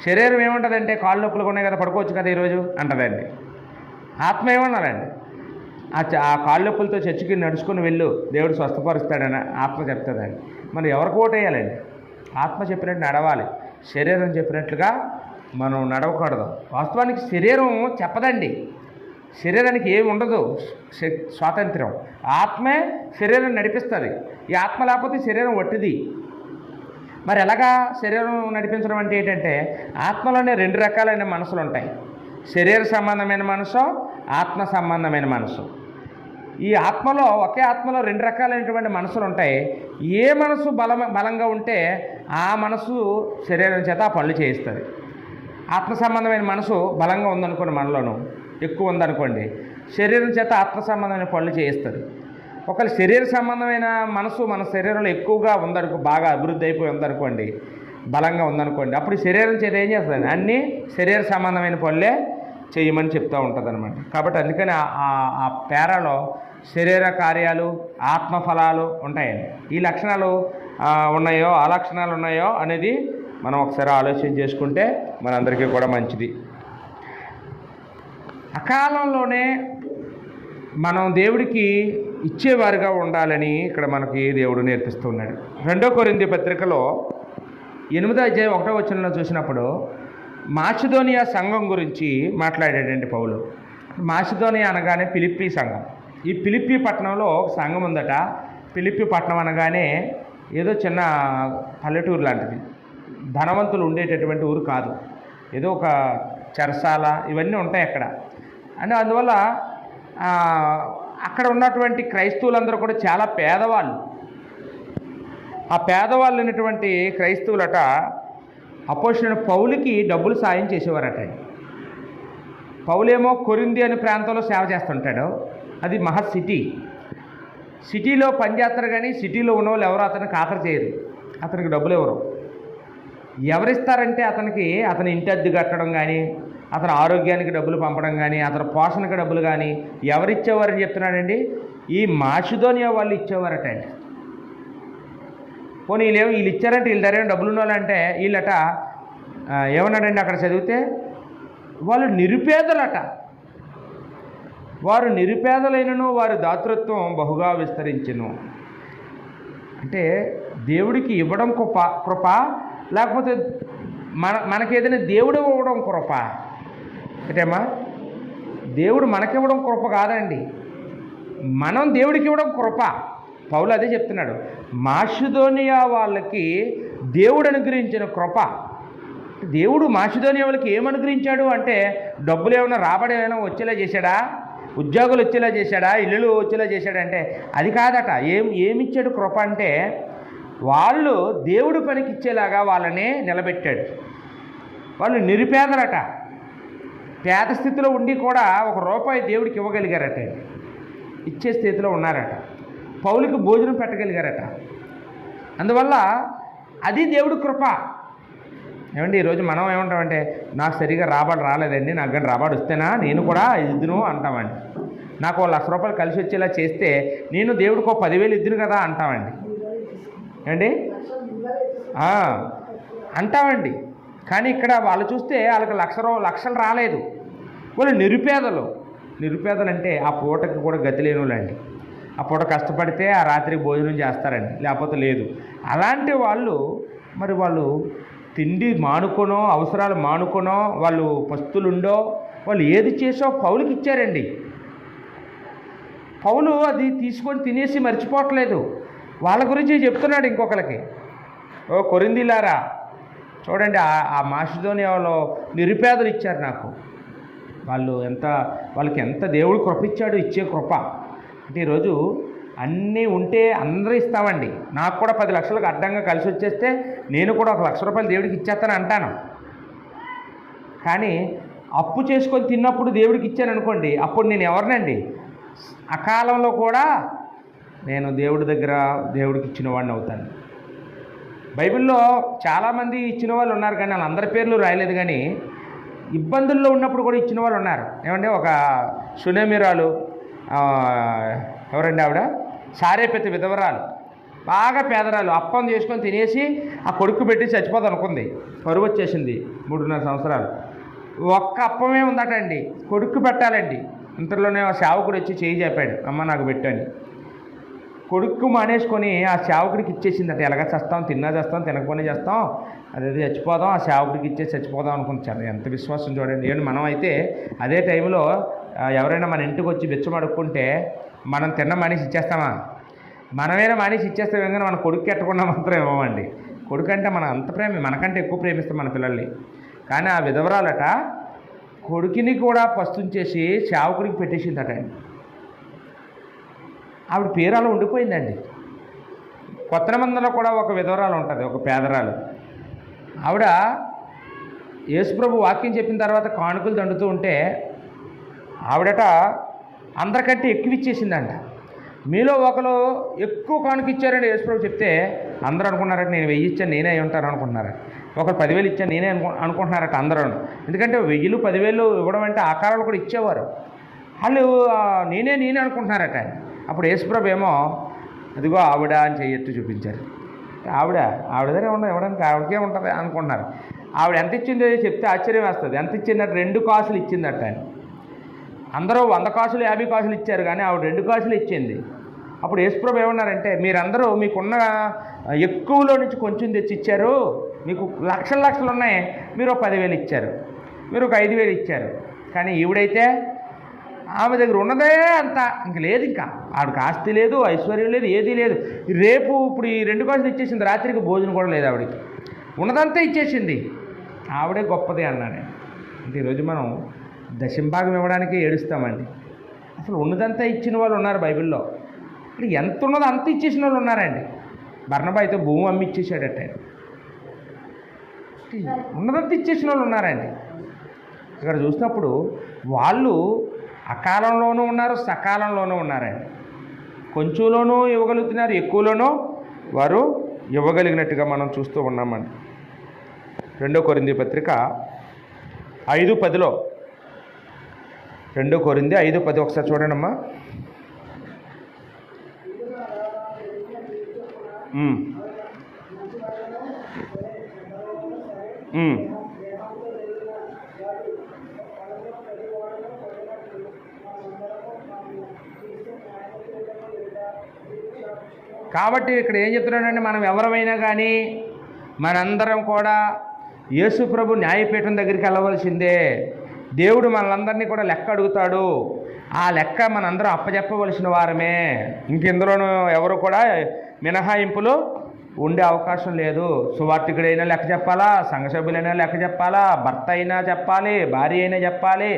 శరీరం ఏముంటుందంటే, కాళ్ళు నొప్పులు ఉన్నాయి కదా, పడుకోవచ్చు కదా ఈరోజు అంటదండి. ఆత్మ ఏమన్నారండి, ఆ కాళ్ళు నొప్పులతో చర్చికి నడుచుకుని వెళ్ళు, దేవుడు స్వస్థపరుస్తాడని ఆత్మ చెప్తుందండి. మరి ఎవరికి ఓటేయాలండి? ఆత్మ చెప్పినట్టు నడవాలి, శరీరం చెప్పినట్లుగా మనం నడవకూడదు. వాస్తవానికి శరీరం చెప్పదండి, శరీరానికి ఏమి ఉండదు స్వాతంత్ర్యం. ఆత్మే శరీరం నడిపిస్తుంది. ఈ ఆత్మ లేకపోతే శరీరం వట్టిది. మరి ఎలాగా శరీరం నడిపించడం అంటే ఏంటంటే, ఆత్మలోనే 2 రకాలైన మనసులు ఉంటాయి. శరీర సంబంధమైన మనసు, ఆత్మ సంబంధమైన మనసు. ఈ ఆత్మలో, ఒకే ఆత్మలో 2 రకాలైనటువంటి మనసులు ఉంటాయి. ఏ మనసు బలంగా ఉంటే ఆ మనసు శరీరం చేత ఆ పనులు చేయిస్తుంది. ఆత్మ సంబంధమైన మనసు బలంగా ఉందనుకోండి, మనలోను ఎక్కువ ఉందనుకోండి, శరీరం చేత ఆత్మ సంబంధమైన పనులు చేయిస్తుంది. ఒకవేళ శరీర సంబంధమైన మనసు మన శరీరంలో ఎక్కువగా బాగా అభివృద్ధి అయిపోయి ఉందనుకోండి, బలంగా ఉందనుకోండి, అప్పుడు శరీరం చేత ఏం చేస్తుంది? అన్నీ శరీర సంబంధమైన పనులే చేయమని చెప్తూ ఉంటుంది అనమాట. కాబట్టి అందుకని ఆ పేరాలో శరీర కార్యాలు, ఆత్మఫలాలు ఉంటాయండి. ఈ లక్షణాలు ఉన్నాయో, ఆ లక్షణాలు ఉన్నాయో అనేది మనం ఒకసారి ఆలోచన చేసుకుంటే మనందరికీ కూడా మంచిది. అకాలంలోనే మనం దేవుడికి ఇచ్చేవారుగా ఉండాలని ఇక్కడ మనకి దేవుడు నేర్పిస్తున్నాడు. 2 కొరింథీ పత్రికలో 8వ అధ్యాయం 1వ వచనంలో చూసినప్పుడు మాసిదోనియా సంఘం గురించి మాట్లాడాడండి పౌలు. మాసిదోనియా అనగానే ఫిలిప్పీ సంఘం. ఈ ఫిలిప్పీ పట్టణంలో ఒక సంఘం ఉందట. ఫిలిప్పీ పట్టణం అనగానే ఏదో చిన్న పల్లెటూరు లాంటిది, ధనవంతులు ఉండేటటువంటి ఊరు కాదు, ఏదో ఒక చెరసాల ఇవన్నీ ఉంటాయి అక్కడ. అంటే అందువల్ల అక్కడ ఉన్నటువంటి క్రైస్తవులందరూ కూడా చాలా పేదవాళ్ళు. ఆ పేదవాళ్ళు అయినటువంటి క్రైస్తవులట అపోస్తలుడైన పౌలుకి డబ్బులు సాయం చేసేవారట. పౌలేమో కొరింథీ అనే ప్రాంతంలో సేవ చేస్తుంటాడు. అది మహా సిటీలో పనిచేస్తారు, కానీ సిటీలో ఉన్న వాళ్ళు ఎవరు అతనికి ఆఖరి చేయరు, అతనికి డబ్బులు ఎవరిస్తారంటే అతని ఇంటి అద్దె కట్టడం కానీ, అతని ఆరోగ్యానికి డబ్బులు పంపడం కానీ, అతని పోషణకు డబ్బులు కానీ ఎవరిచ్చేవారని చెప్తున్నాడండి? ఈ మాసిదోనియా వాళ్ళు ఇచ్చేవారట అండి. పోనీ వీళ్ళు ఇచ్చారంటే వీళ్ళు ధర డబ్బులు ఉన్న వాళ్ళంటే వీళ్ళట ఏమన్నాడండి అక్కడ చదివితే, వాళ్ళు నిరుపేదలట. వారు నిరుపేదలైనను వారి దాతృత్వం బహుగా విస్తరించెను. అంటే దేవుడికి ఇవ్వడం కృప, లేకపోతే మనకి ఏదైనా దేవుడు ఇవ్వడం కృప? ఏంటమ్మా? దేవుడు మనకివ్వడం కృప కాదండి, మనం దేవుడికి ఇవ్వడం కృప. పౌలు అదే చెప్తున్నాడు, మాసిదోనియా వాళ్ళకి దేవుడు అనుగ్రహించిన కృప. దేవుడు మాసిదోనియా వాళ్ళకి ఏమనుగ్రహించాడు అంటే, డబ్బులు ఏమైనా రాబడి ఏమైనా వచ్చేలా చేశాడా, ఉద్యోగులు వచ్చేలా చేశాడా, ఇల్లులు వచ్చేలా చేశాడంటే అది కాదట. ఏమిచ్చాడు కృప అంటే, వాళ్ళు దేవుడు పనికి ఇచ్చేలాగా వాళ్ళని నిలబెట్టాడు. వాళ్ళు నిరుపేదలట, పేద స్థితిలో ఉండి కూడా ₹1 దేవుడికి ఇవ్వగలిగారట, ఇచ్చే స్థితిలో ఉన్నారట. పౌలుకి భోజనం పెట్టగలిగారట. అందువల్ల అది దేవుడి కృప. ఏమండి, ఈరోజు మనం ఏమంటామంటే, నాకు సరిగా రాబడి రాలేదండి, నాకు కానీ రాబడి వస్తేనా నేను కూడా ఇద్దును అంటామండి. నాకు ₹1,00,000 కలిసి వచ్చేలా చేస్తే నేను దేవుడికి 10,000 ఇద్దును కదా అంటామండి. ఏమండి, అంటామండి. కానీ ఇక్కడ వాళ్ళు చూస్తే వాళ్ళకి లక్షలు రాలేదు. వాళ్ళు నిరుపేదలు అంటే ఆ పూటకి కూడా గతి లేని వాళ్ళండి. ఆ పూట కష్టపడితే ఆ రాత్రి భోజనం చేస్తారండి, లేకపోతే లేదు. అలాంటి వాళ్ళు మరి వాళ్ళు తిండి మానుకొనో, అవసరాలు మానుకొనో, వాళ్ళు పస్తులుండో, వాళ్ళు ఏది చేసో పౌలుకి ఇచ్చారండి. పౌలు అది తీసుకొని తినేసి మర్చిపోవట్లేదు, వాళ్ళ గురించి చెప్తున్నాడు ఇంకొకరికి. ఓ కొరింథీయులారా, చూడండి, ఆ మాసిదోనియాలో నిరుపేదలు ఇచ్చారు నాకు. వాళ్ళకి ఎంత దేవుడు కృప ఇచ్చాడు, ఇచ్చే కృప. అంటే ఈరోజు అన్నీ ఉంటే అందరూ ఇస్తామండి. నాకు కూడా 10 లక్షలకు అడ్డంగా కలిసి వచ్చేస్తే నేను కూడా ₹1,00,000 దేవుడికి ఇచ్చేస్తాను అంటాను. కానీ అప్పు చేసుకొని తిన్నప్పుడు దేవుడికి ఇచ్చాను అనుకోండి, అప్పుడు నేను ఎవరినండి? అకాలంలో కూడా నేను దేవుడికి ఇచ్చిన వాడిని అవుతాను. బైబిల్లో చాలామంది ఇచ్చిన వాళ్ళు ఉన్నారు, కానీ వాళ్ళందరి పేర్లు రాయలేదు. కానీ ఇబ్బందుల్లో ఉన్నప్పుడు కూడా ఇచ్చిన వాళ్ళు ఉన్నారు. ఏమంటే ఒక షునేమిరాలు, ఎవరండి ఆవిడ, సారేపెత్త విధవరాలు, బాగా పేదరాలు, అప్పం చేసుకొని తినేసి ఆ కొడుకు పెట్టి చచ్చిపోతాను అనుకుంది. కరువు వచ్చేసింది, 3.5 సంవత్సరాలు. ఒక్క అప్పమే ఉందటండి, కొడుకు పెట్టాలండి. ఇంతలోనే ఆ సేవకుడు వచ్చి చేయి చెప్పాడు, అమ్మ నాకు పెట్టని. కొడుకు మానేసుకొని ఆ సేవకుడికి ఇచ్చేసిందట. ఎలాగ చేస్తాం, తిన్నా చేస్తాం, తినకపోయినా చేస్తాం, అదే చచ్చిపోదాం, ఆ సేవకుడికి ఇచ్చేసి చచ్చిపోదాం అనుకుంటారు. ఎంత విశ్వాసం చూడండి. ఏంటి, మనం అయితే అదే టైంలో ఎవరైనా మన ఇంటికి వచ్చి బిచ్చం అడుక్కుంటే మనం తిన్న మానేసి ఇచ్చేస్తామా? మనమైనా మానేసి ఇచ్చేస్తాం, కానీ మన కొడుకు ఎట్టకుండా మాత్రం ఇవ్వమండి. కొడుకు అంటే మనం అంత మనకంటే ఎక్కువ ప్రేమిస్తాం మన పిల్లల్ని. కానీ ఆ విధవరాలట కొడుకుని కూడా పస్తుంచేసి సేవకుడికి పెట్టేసిందట. ఆవిడ పేరు అలా ఉండిపోయిందండి. కొత్త నిబంధనలో కూడా ఒక విధవరాలు ఉంటుంది, ఒక పేదరాలు. ఆవిడ యేసుప్రభు వాక్యం చెప్పిన తర్వాత కానుకలు దండుతూ ఉంటే ఆవిడట అందరికంటే ఎక్కువ ఇచ్చేసిందంట. మీలో ఒకరు ఎక్కువ కానుక ఇచ్చారండి యేసుప్రభు చెప్తే అందరూ అనుకున్నారట, నేను 1000 ఇచ్చాను నేనే అయి ఉంటాను అనుకుంటున్నారు. ఒకరు 10,000 ఇచ్చాను నేనే అనుకుంటున్నారట అందరూ. ఎందుకంటే 1000, 10,000 ఇవ్వడం అంటే ఆ కాలంలో కూడా ఇచ్చేవారు. వాళ్ళు నేనే అనుకుంటున్నారట. అప్పుడు యేసుప్రభు ఏమో అదిగో ఆవిడ అని చెయ్యొట్టు చూపించారు. ఆవిడ దగ్గర ఇవ్వడానికి ఆవిడకే ఉంటుంది అనుకుంటున్నారు. ఆవిడ ఎంత ఇచ్చిందో చెప్తే ఆశ్చర్యం వేస్తుంది. ఎంత ఇచ్చిందట? 2 కాసులు ఇచ్చిందట. అందరూ 100 కాసులు 50 కాసులు ఇచ్చారు, కానీ ఆవిడ 2 కాసులు ఇచ్చింది. అప్పుడు యేసుప్రభు ఏమన్నారంటే, మీరందరూ మీకున్న ఎక్కువలో నుంచి కొంచెం తెచ్చి ఇచ్చారు, మీకు లక్షలు ఉన్నాయి, మీరు 10,000 ఇచ్చారు, మీరు ఒక 5,000 ఇచ్చారు. కానీ ఈవిడైతే ఆమె దగ్గర ఉన్నదే అంత, ఇంక లేదు, ఇంకా ఆవిడకి ఆస్తి లేదు, ఐశ్వర్యం లేదు, ఏదీ లేదు. రేపు ఇప్పుడు ఈ 2 కాసులు ఇచ్చేసింది, రాత్రికి భోజనం కూడా లేదు ఆవిడకి, ఉన్నదంతా ఇచ్చేసింది. ఆవిడే గొప్పది అన్నాడు. అంటే ఈరోజు మనం దశంభాగం ఇవ్వడానికి ఏడుస్తామండి. అసలు ఉన్నదంతా ఇచ్చిన వాళ్ళు ఉన్నారు బైబిల్లో. ఇప్పుడు ఎంత ఉన్నదో అంత ఇచ్చేసిన వాళ్ళు ఉన్నారండి. బర్నబా అయితే భూమి అమ్మి ఇచ్చేసాడట. ఉన్నదంతా ఇచ్చేసిన వాళ్ళు ఉన్నారండి. ఇక్కడ చూసినప్పుడు వాళ్ళు అకాలంలోనూ ఉన్నారు, సకాలంలోనూ ఉన్నారండి. కొంచెంలోనూ ఇవ్వగలుగుతున్నారు, ఎక్కువలోనూ వారు ఇవ్వగలిగినట్టుగా మనం చూస్తూ ఉన్నామండి. 2 కొరింథీ పత్రిక 5:10లో 2 కొరింథీ 5:10 ఒకసారి చూడండమ్మా. కాబట్టి ఇక్కడ ఏం చెప్తున్నాడంటే, మనం ఎవరమైనా కానీ మనందరం కూడా యేసు ప్రభు న్యాయపీఠం దగ్గరికి వెళ్ళవలసిందే. దేవుడు మనందరినీ కూడా లెక్క అడుగుతాడు. ఆ లెక్క మనందరం అప్పచెప్పవలసిన వారమే. ఇంకెందులోనూ ఎవరు కూడా మినహాయింపులు ఉండే అవకాశం లేదు. సువార్తికుడైనా లెక్క చెప్పాలా, సంఘ సభ్యులైనా లెక్క చెప్పాలా, భర్త అయినా చెప్పాలి, భార్య అయినా చెప్పాలి,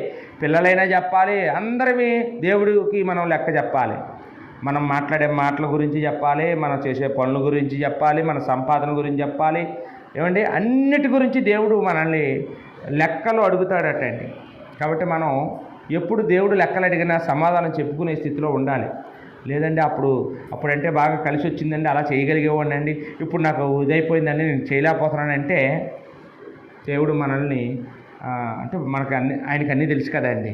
పిల్లలైనా చెప్పాలి. అందరివి దేవుడికి మనం లెక్క చెప్పాలి. మనం మాట్లాడే మాటల గురించి చెప్పాలి, మనం చేసే పనుల గురించి చెప్పాలి, మన సంపాదన గురించి చెప్పాలి. ఏమండి, అన్నిటి గురించి దేవుడు మనల్ని లెక్కలు అడుగుతాడటండి. కాబట్టి మనం ఎప్పుడు దేవుడు లెక్కలు అడిగినా సమాధానం చెప్పుకునే స్థితిలో ఉండాలి. లేదండి అప్పుడంటే బాగా కలిసి వచ్చిందండి, అలా చేయగలిగేవాడినండి, ఇప్పుడు నాకు ఇదైపోయిందండి, నేను చేయలేకపోతున్నానంటే దేవుడు మనల్ని అంటే మనకు ఆయనకి అన్నీ తెలుసు కదండి.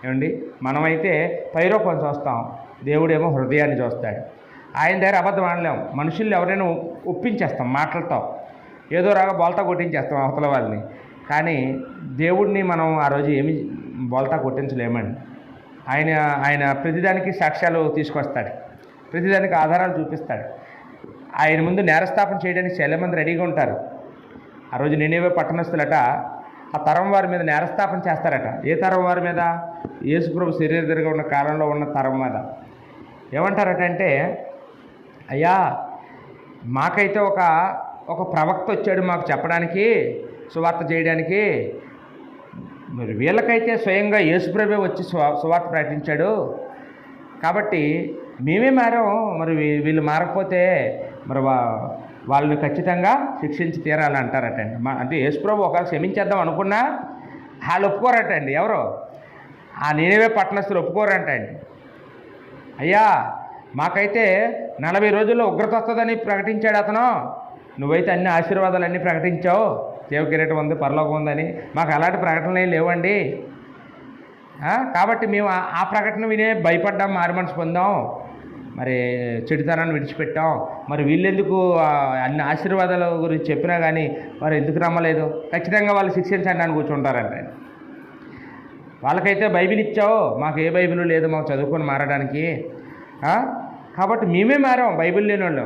ఏమండి, మనమైతే పైరూపం చూస్తాం, దేవుడేమో హృదయాన్ని చూస్తాడు. ఆయన దగ్గర అబద్ధం ఆడలేం. మనుషుల్ని ఎవరైనా ఒప్పించేస్తాం మాటలతో, ఏదో రాగా బోల్తా కొట్టించేస్తాం అవతల వాళ్ళని. కానీ దేవుడిని మనం ఆ రోజు ఏమి బోల్తా కొట్టించలేమండి. ఆయన ప్రతిదానికి సాక్ష్యాలు తీసుకొస్తాడు, ప్రతిదానికి ఆధారాలు చూపిస్తాడు. ఆయన ముందు నేరస్థాపన చేయడానికి చాలామంది రెడీగా ఉంటారు. ఆ రోజు నినేవే పట్టణస్థులట ఆ తరం వారి మీద నేరస్థాపన చేస్తారట. ఏ తరం వారి మీద? యేసుప్రభు శరీరధరిగా ఉన్న కాలంలో ఉన్న తరం మీద. ఏమంటారట అంటే, అయ్యా మాకైతే ఒక ప్రవక్త వచ్చాడు మాకు చెప్పడానికి, సువార్త చేయడానికి. మరి వీళ్ళకైతే స్వయంగా యేసుప్రభే వచ్చి సువార్త ప్రకటించాడు. కాబట్టి మేమే మారాం, మరి వీళ్ళు మారకపోతే మరి వాళ్ళని ఖచ్చితంగా శిక్షించి తీరాలంటారటండి. అంటే యేసుప్రభు ఒకవేళ క్షమించేద్దాం అనుకున్నా వాళ్ళు ఒప్పుకోరటండి. ఎవరు? ఆ నినేవే పట్టణస్థులు ఒప్పుకోరంటండి. అయ్యా మాకైతే 40 రోజుల్లో ఉగ్రత వస్తుందని ప్రకటించాడు అతను, నువ్వైతే అన్ని ఆశీర్వాదాలన్నీ ప్రకటించావు, దేవకిరీటం ఉంది, పరలోకం ఉందని. మాకు అలాంటి ప్రకటనలు లేవండి. కాబట్టి మేము ఆ ప్రకటన వినే భయపడ్డాం, మారు మనసు పొందాం, మరి చెడుతనాన్ని విడిచిపెట్టాం. మరి వీళ్ళెందుకు అన్ని ఆశీర్వాదాల గురించి చెప్పినా కానీ మరి ఎందుకు నమ్మలేదు? ఖచ్చితంగా వాళ్ళు శిక్షించండి అని కూర్చుంటారంట. వాళ్ళకైతే బైబిల్ ఇచ్చావు, మాకు ఏ బైబిల్ లేదు, మాకు చదువుకొని మారడానికి. కాబట్టి మేమే మారాం, బైబిల్ లేని వాళ్ళు.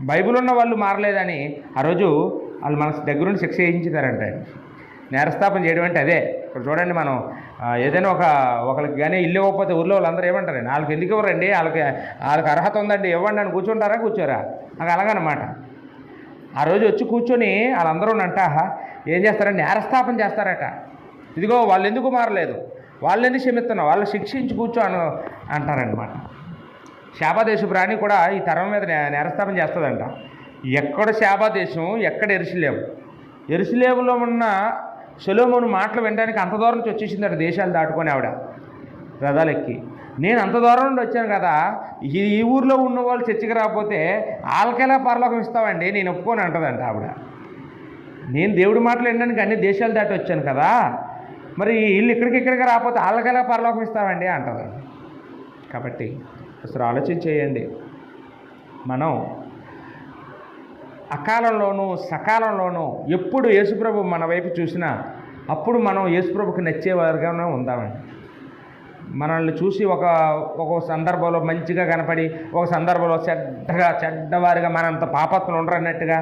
బైబిల్ ఉన్న వాళ్ళు మారలేదని ఆ రోజు వాళ్ళు మన దగ్గరుండి శిక్ష చేయించారంట. నేరస్థాపన చేయడం అంటే అదే. ఇప్పుడు చూడండి, మనం ఏదైనా ఒకరికి కానీ ఇల్లు ఇవ్వకపోతే ఊళ్ళో వాళ్ళందరూ ఏమంటారండి, వాళ్ళకి ఎందుకు ఇవ్వరండి, వాళ్ళకి అర్హత ఉందండి ఇవ్వండి అని కూర్చుంటారా? కూర్చోరా? నాకు అలాగనమాట. ఆ రోజు వచ్చి కూర్చొని వాళ్ళందరూ అంట ఏం చేస్తారంటే నేరస్థాపన చేస్తారట. ఇదిగో వాళ్ళు ఎందుకు మారలేదు, వాళ్ళు ఎందుకు క్షమిస్తున్నావు, వాళ్ళు శిక్షించి కూర్చో అంటారనమాట. శాపాదేశపు రాణి కూడా ఈ తరం మీద నేరస్థాపన చేస్తుందంట. ఎక్కడ శాపాదేశం, ఎక్కడ ఎరుసలేములో ఉన్న సొలొమోను మాటలు వినడానికి అంత దూరం నుంచి వచ్చేసిందట, దేశాలు దాటుకొని ఆవిడ రథాలెక్కి. నేను అంత దూరం నుండి వచ్చాను కదా, ఈ ఊర్లో ఉన్న వాళ్ళు చర్చికి రాకపోతే వాళ్ళకెలా పరలోకం ఇస్తామండి, నేను ఒప్పుకొని అంటదంట ఆవిడ. నేను దేవుడి మాటలు వినడానికి అన్ని దేశాలు దాటి వచ్చాను కదా, మరి వీళ్ళు ఇక్కడికి రాకపోతే వాళ్ళకెలా పరలోకం ఇస్తామండి అంటదండి. కాబట్టి అసలు ఆలోచించేయండి, మనం అకాలంలోనూ సకాలంలోనూ ఎప్పుడు యేసుప్రభు మన వైపు చూసినా అప్పుడు మనం యేసుప్రభుకి నచ్చేవారుగానే ఉందామండి. మనల్ని చూసి ఒక సందర్భంలో మంచిగా కనపడి ఒక సందర్భంలో చెడ్డవారిగా మనంత పాపత్తులు ఉండరన్నట్టుగా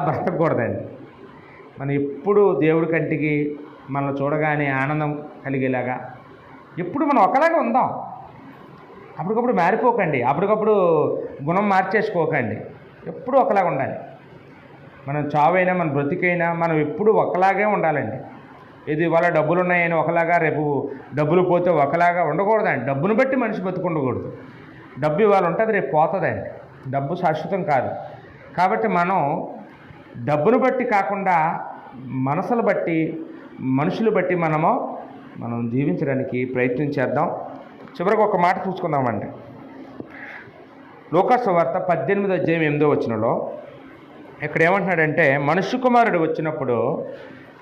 బ్రతకూడదండి. మనం ఎప్పుడు దేవుడి కంటికి మనల్ని చూడగానే ఆనందం కలిగేలాగా ఎప్పుడు మనం ఒకలాగా ఉందాం. అప్పటికప్పుడు మారిపోకండి, అప్పటికప్పుడు గుణం మార్చేసుకోకండి. ఎప్పుడూ ఒకలాగా ఉండాలి. మనం చావైనా మన బ్రతికైనా మనం ఎప్పుడూ ఒకలాగే ఉండాలండి. ఇది ఇవాళ డబ్బులు ఉన్నాయని ఒకలాగా, రేపు డబ్బులు పోతే ఒకలాగా ఉండకూడదండి. డబ్బును బట్టి మనిషి బతుకుండకూడదు. డబ్బు ఇవాళ ఉంటుంది, రేపు పోతుందండి. డబ్బు శాశ్వతం కాదు. కాబట్టి మనం డబ్బును బట్టి కాకుండా మనసులు బట్టి, మనుషులు బట్టి మనం జీవించడానికి ప్రయత్నం చేద్దాం. చివరికి ఒక మాట చూసుకుందామండి. లూకా సువార్త 18:8 ఇక్కడ ఏమంటున్నాడంటే, మనుష్య కుమారుడు వచ్చినప్పుడు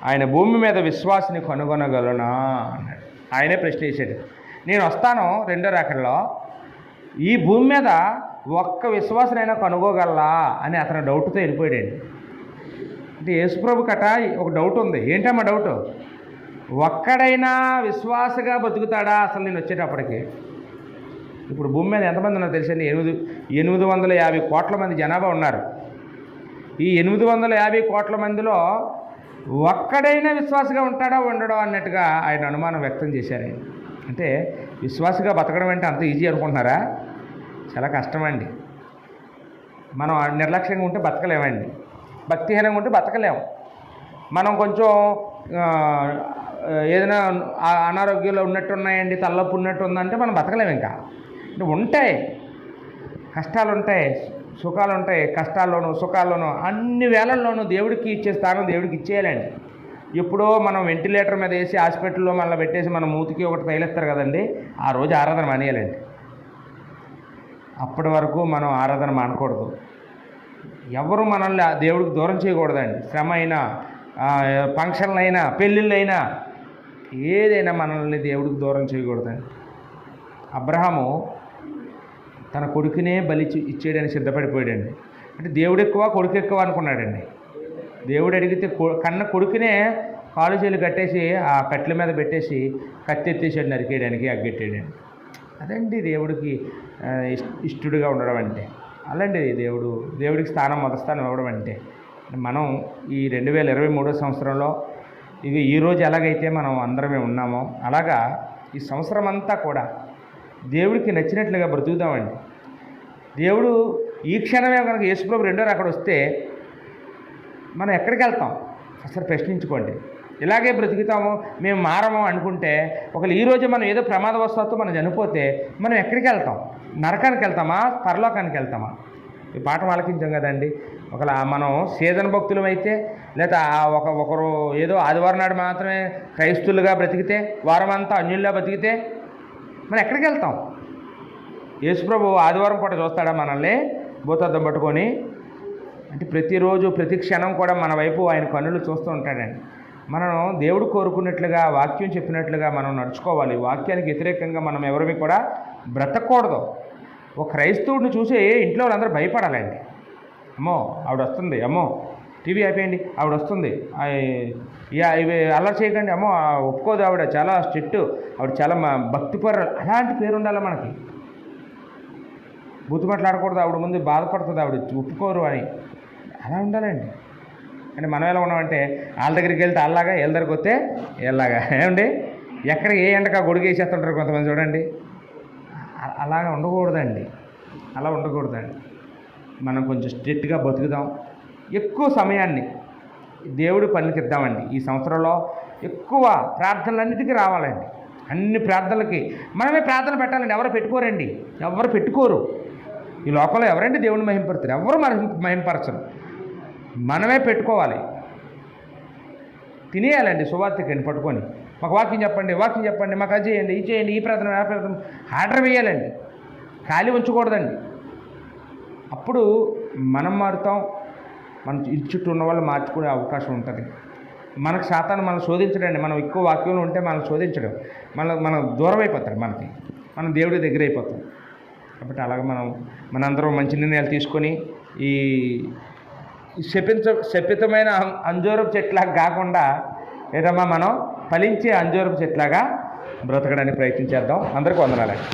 ఆయన భూమి మీద విశ్వాసిని కనుగొనగలనా అన్నాడు. ఆయనే ప్రశ్న వేసాడు. నేను వస్తాను రెండో రాకడలో, ఈ భూమి మీద ఒక్క విశ్వాసనైనా కనుగోగలరా అని అతను డౌట్తో వెళ్ళిపోయాడు. అంటే యేసుప్రభు కట ఒక డౌట్ ఉంది. ఏంటమ్మా డౌట్? ఒక్కడైనా విశ్వాసగా బతుకుతాడా అసలు నేను వచ్చేటప్పటికి? ఇప్పుడు భూమి మీద ఎంతమంది ఉన్నారో తెలుసండి? 850 కోట్ల మంది జనాభా ఉన్నారు. ఈ 850 కోట్ల మందిలో ఒక్కడైనా విశ్వాసగా ఉంటాడా ఉండడో అన్నట్టుగా ఆయన అనుమానం వ్యక్తం చేశారు. అంటే విశ్వాసగా బతకడం అంటే అంత ఈజీ అనుకుంటున్నారా? చాలా కష్టమండి. మనం నిర్లక్ష్యంగా ఉంటే బతకలేమండి, భక్తిహీనంగా ఉంటే బతకలేము. మనం కొంచెం ఏదైనా అనారోగ్యంలో ఉన్నట్టున్నాయండి, తలనొప్పి ఉన్నట్టు ఉందంటే మనం బతకలేము. ఇంకా ఉంటాయి, కష్టాలు ఉంటాయి, సుఖాలు ఉంటాయి. కష్టాల్లోనూ సుఖాల్లోనూ అన్ని వేళల్లోనూ దేవుడికి ఇచ్చే స్థానం దేవుడికి ఇచ్చేయాలండి. ఎప్పుడో మనం వెంటిలేటర్ మీద వేసి హాస్పిటల్లో మళ్ళీ పెట్టేసి మన మూతికి ఒకటి తైలేస్తారు కదండి, ఆ రోజు ఆరాధన మానేయాలండి. అప్పటి వరకు మనం ఆరాధన మానకూడదు. ఎవరు మనల్ని దేవుడికి దూరం చేయకూడదండి. శ్రమ అయినా, ఫంక్షన్లు అయినా, పెళ్ళిళ్ళైనా, ఏదైనా మనల్ని దేవుడికి దూరం చేయకూడదండి. అబ్రహాము తన కొడుకునే బలి ఇచ్చేయడానికి సిద్ధపడిపోయాడండి. అంటే దేవుడు ఎక్కువ కొడుకు ఎక్కువ అనుకున్నాడండి. దేవుడు అడిగితే కన్న కొడుకునే కాలు చేలు కట్టేసి ఆ కట్టెల మీద పెట్టేసి కత్తి ఎత్తేసాడు, నరికేయడానికి అగ్గెట్టాడండి. అదండి దేవుడికి ఇష్టడుగా ఉండడం అంటే. అలాంటి దేవుడికి మొదటి స్థానం ఇవ్వడం అంటే. మనం ఈ 2023 సంవత్సరంలో ఈరోజు ఎలాగైతే మనం అందరమే ఉన్నామో అలాగా ఈ సంవత్సరం అంతా కూడా దేవుడికి నచ్చినట్లుగా బ్రతుకుదామండి. దేవుడు ఈ క్షణమే కనుక యేసుప్రభు రెండో అక్కడ వస్తే మనం ఎక్కడికి వెళ్తాం? అసలు ప్రశ్నించుకోండి. ఇలాగే బ్రతుకుతాము, మేము మారము అనుకుంటే ఒకవేళ ఈరోజు మనం ఏదో ప్రమాదవశాత్తు మనం చనిపోతే మనం ఎక్కడికి వెళ్తాం? నరకానికి వెళ్తామా, పరలోకానికి వెళ్తామా? ఈ పాఠం ఆలకించాం కదండి. ఒకవేళ మనం సీజన్ భక్తులం అయితే, లేదా ఒకరు ఏదో ఆదివారం నాడు మాత్రమే క్రైస్తువులుగా బ్రతికితే, వారం అంతా అన్యుల్లా బ్రతికితే మనం ఎక్కడికి వెళ్తాం? యేసుప్రభు ఆదివారం పూట చూస్తాడా మనల్ని భూతద్దం పట్టుకొని? అంటే ప్రతిరోజు ప్రతి క్షణం కూడా మన వైపు ఆయన కన్నులు చూస్తూ ఉంటాడండి. మనం దేవుడు కోరుకున్నట్లుగా, వాక్యం చెప్పినట్లుగా మనం నడుచుకోవాలి. వాక్యానికి వ్యతిరేకంగా మనం ఎవరిని కూడా బ్రతకూడదు. ఒక క్రైస్తవుడిని చూసి ఇంట్లో వాళ్ళందరూ భయపడాలండి. అమ్మో ఆవిడ వస్తుంది, అమ్మో టీవీ అయిపోయింది, ఆవిడ వస్తుంది, ఇవి అల్లరి చేయకండి, అమ్మో ఒప్పుకోదు, ఆవిడ చాలా స్ట్రిక్ట్, ఆవిడ చాలా భక్తిపరులు, అలాంటి పేరు ఉండాలి మనకి. బూతు మాట్లాడకూడదు, ఆవిడ ముందు బాధపడుతుంది, ఆవిడ ఒప్పుకోరు అని, అలా ఉండాలండి. అంటే మనం ఎలా ఉన్నామంటే వాళ్ళ దగ్గరికి వెళ్తే అలాగా, వీళ్ళ దగ్గరికి వస్తే ఎలాగా, ఏమండి ఎక్కడ ఏ ఎండక గొడుగు వేసేస్తుంటారు కొంతమంది చూడండి. అలాగా ఉండకూడదండి, అలా ఉండకూడదండి. మనం కొంచెం స్ట్రిక్ట్గా బతుకుదాం. ఎక్కువ సమయాన్ని దేవుడి పనులకి ఇద్దామండి. ఈ సంవత్సరంలో ఎక్కువ ప్రార్థనలన్నిటికీ రావాలండి. అన్ని ప్రార్థనలకి మనమే ప్రార్థన పెట్టాలండి. ఎవరు పెట్టుకోరండి, ఎవరు పెట్టుకోరు. ఈ లోకంలో ఎవరండి దేవుడిని మహింపరుతారు? ఎవరు మహింపరచరు. మనమే పెట్టుకోవాలి. తినేయాలండి సువార్తకి పట్టుకొని, మాకు వాక్యం చెప్పండి, మాకు అది చేయండి, ఇది చేయండి, ఈ ప్రార్థన ఆ ప్రార్థన ఆర్డర్ వేయాలండి. ఖాళీ ఉంచకూడదండి. అప్పుడు మనం మారుతాం, మన ఇంటి చుట్టూ ఉన్న వాళ్ళు మార్చుకునే అవకాశం ఉంటుంది. మనకు శాతాన్ని మనం శోధించడండి. మనం ఎక్కువ వాక్యంలో ఉంటే మనం శోధించడం, మనం దూరం అయిపోతారు, మనం దేవుడి దగ్గర అయిపోతాం. కాబట్టి అలాగే మనందరం మంచి నిర్ణయాలు తీసుకొని ఈ శపితమైన అంజూరపు చెట్లాగా కాకుండా ఏదమ్మా మనం ఫలించే అంజూరపు చెట్లాగా బ్రతకడానికి ప్రయత్నించేద్దాం. అందరికీ వందనాలండి.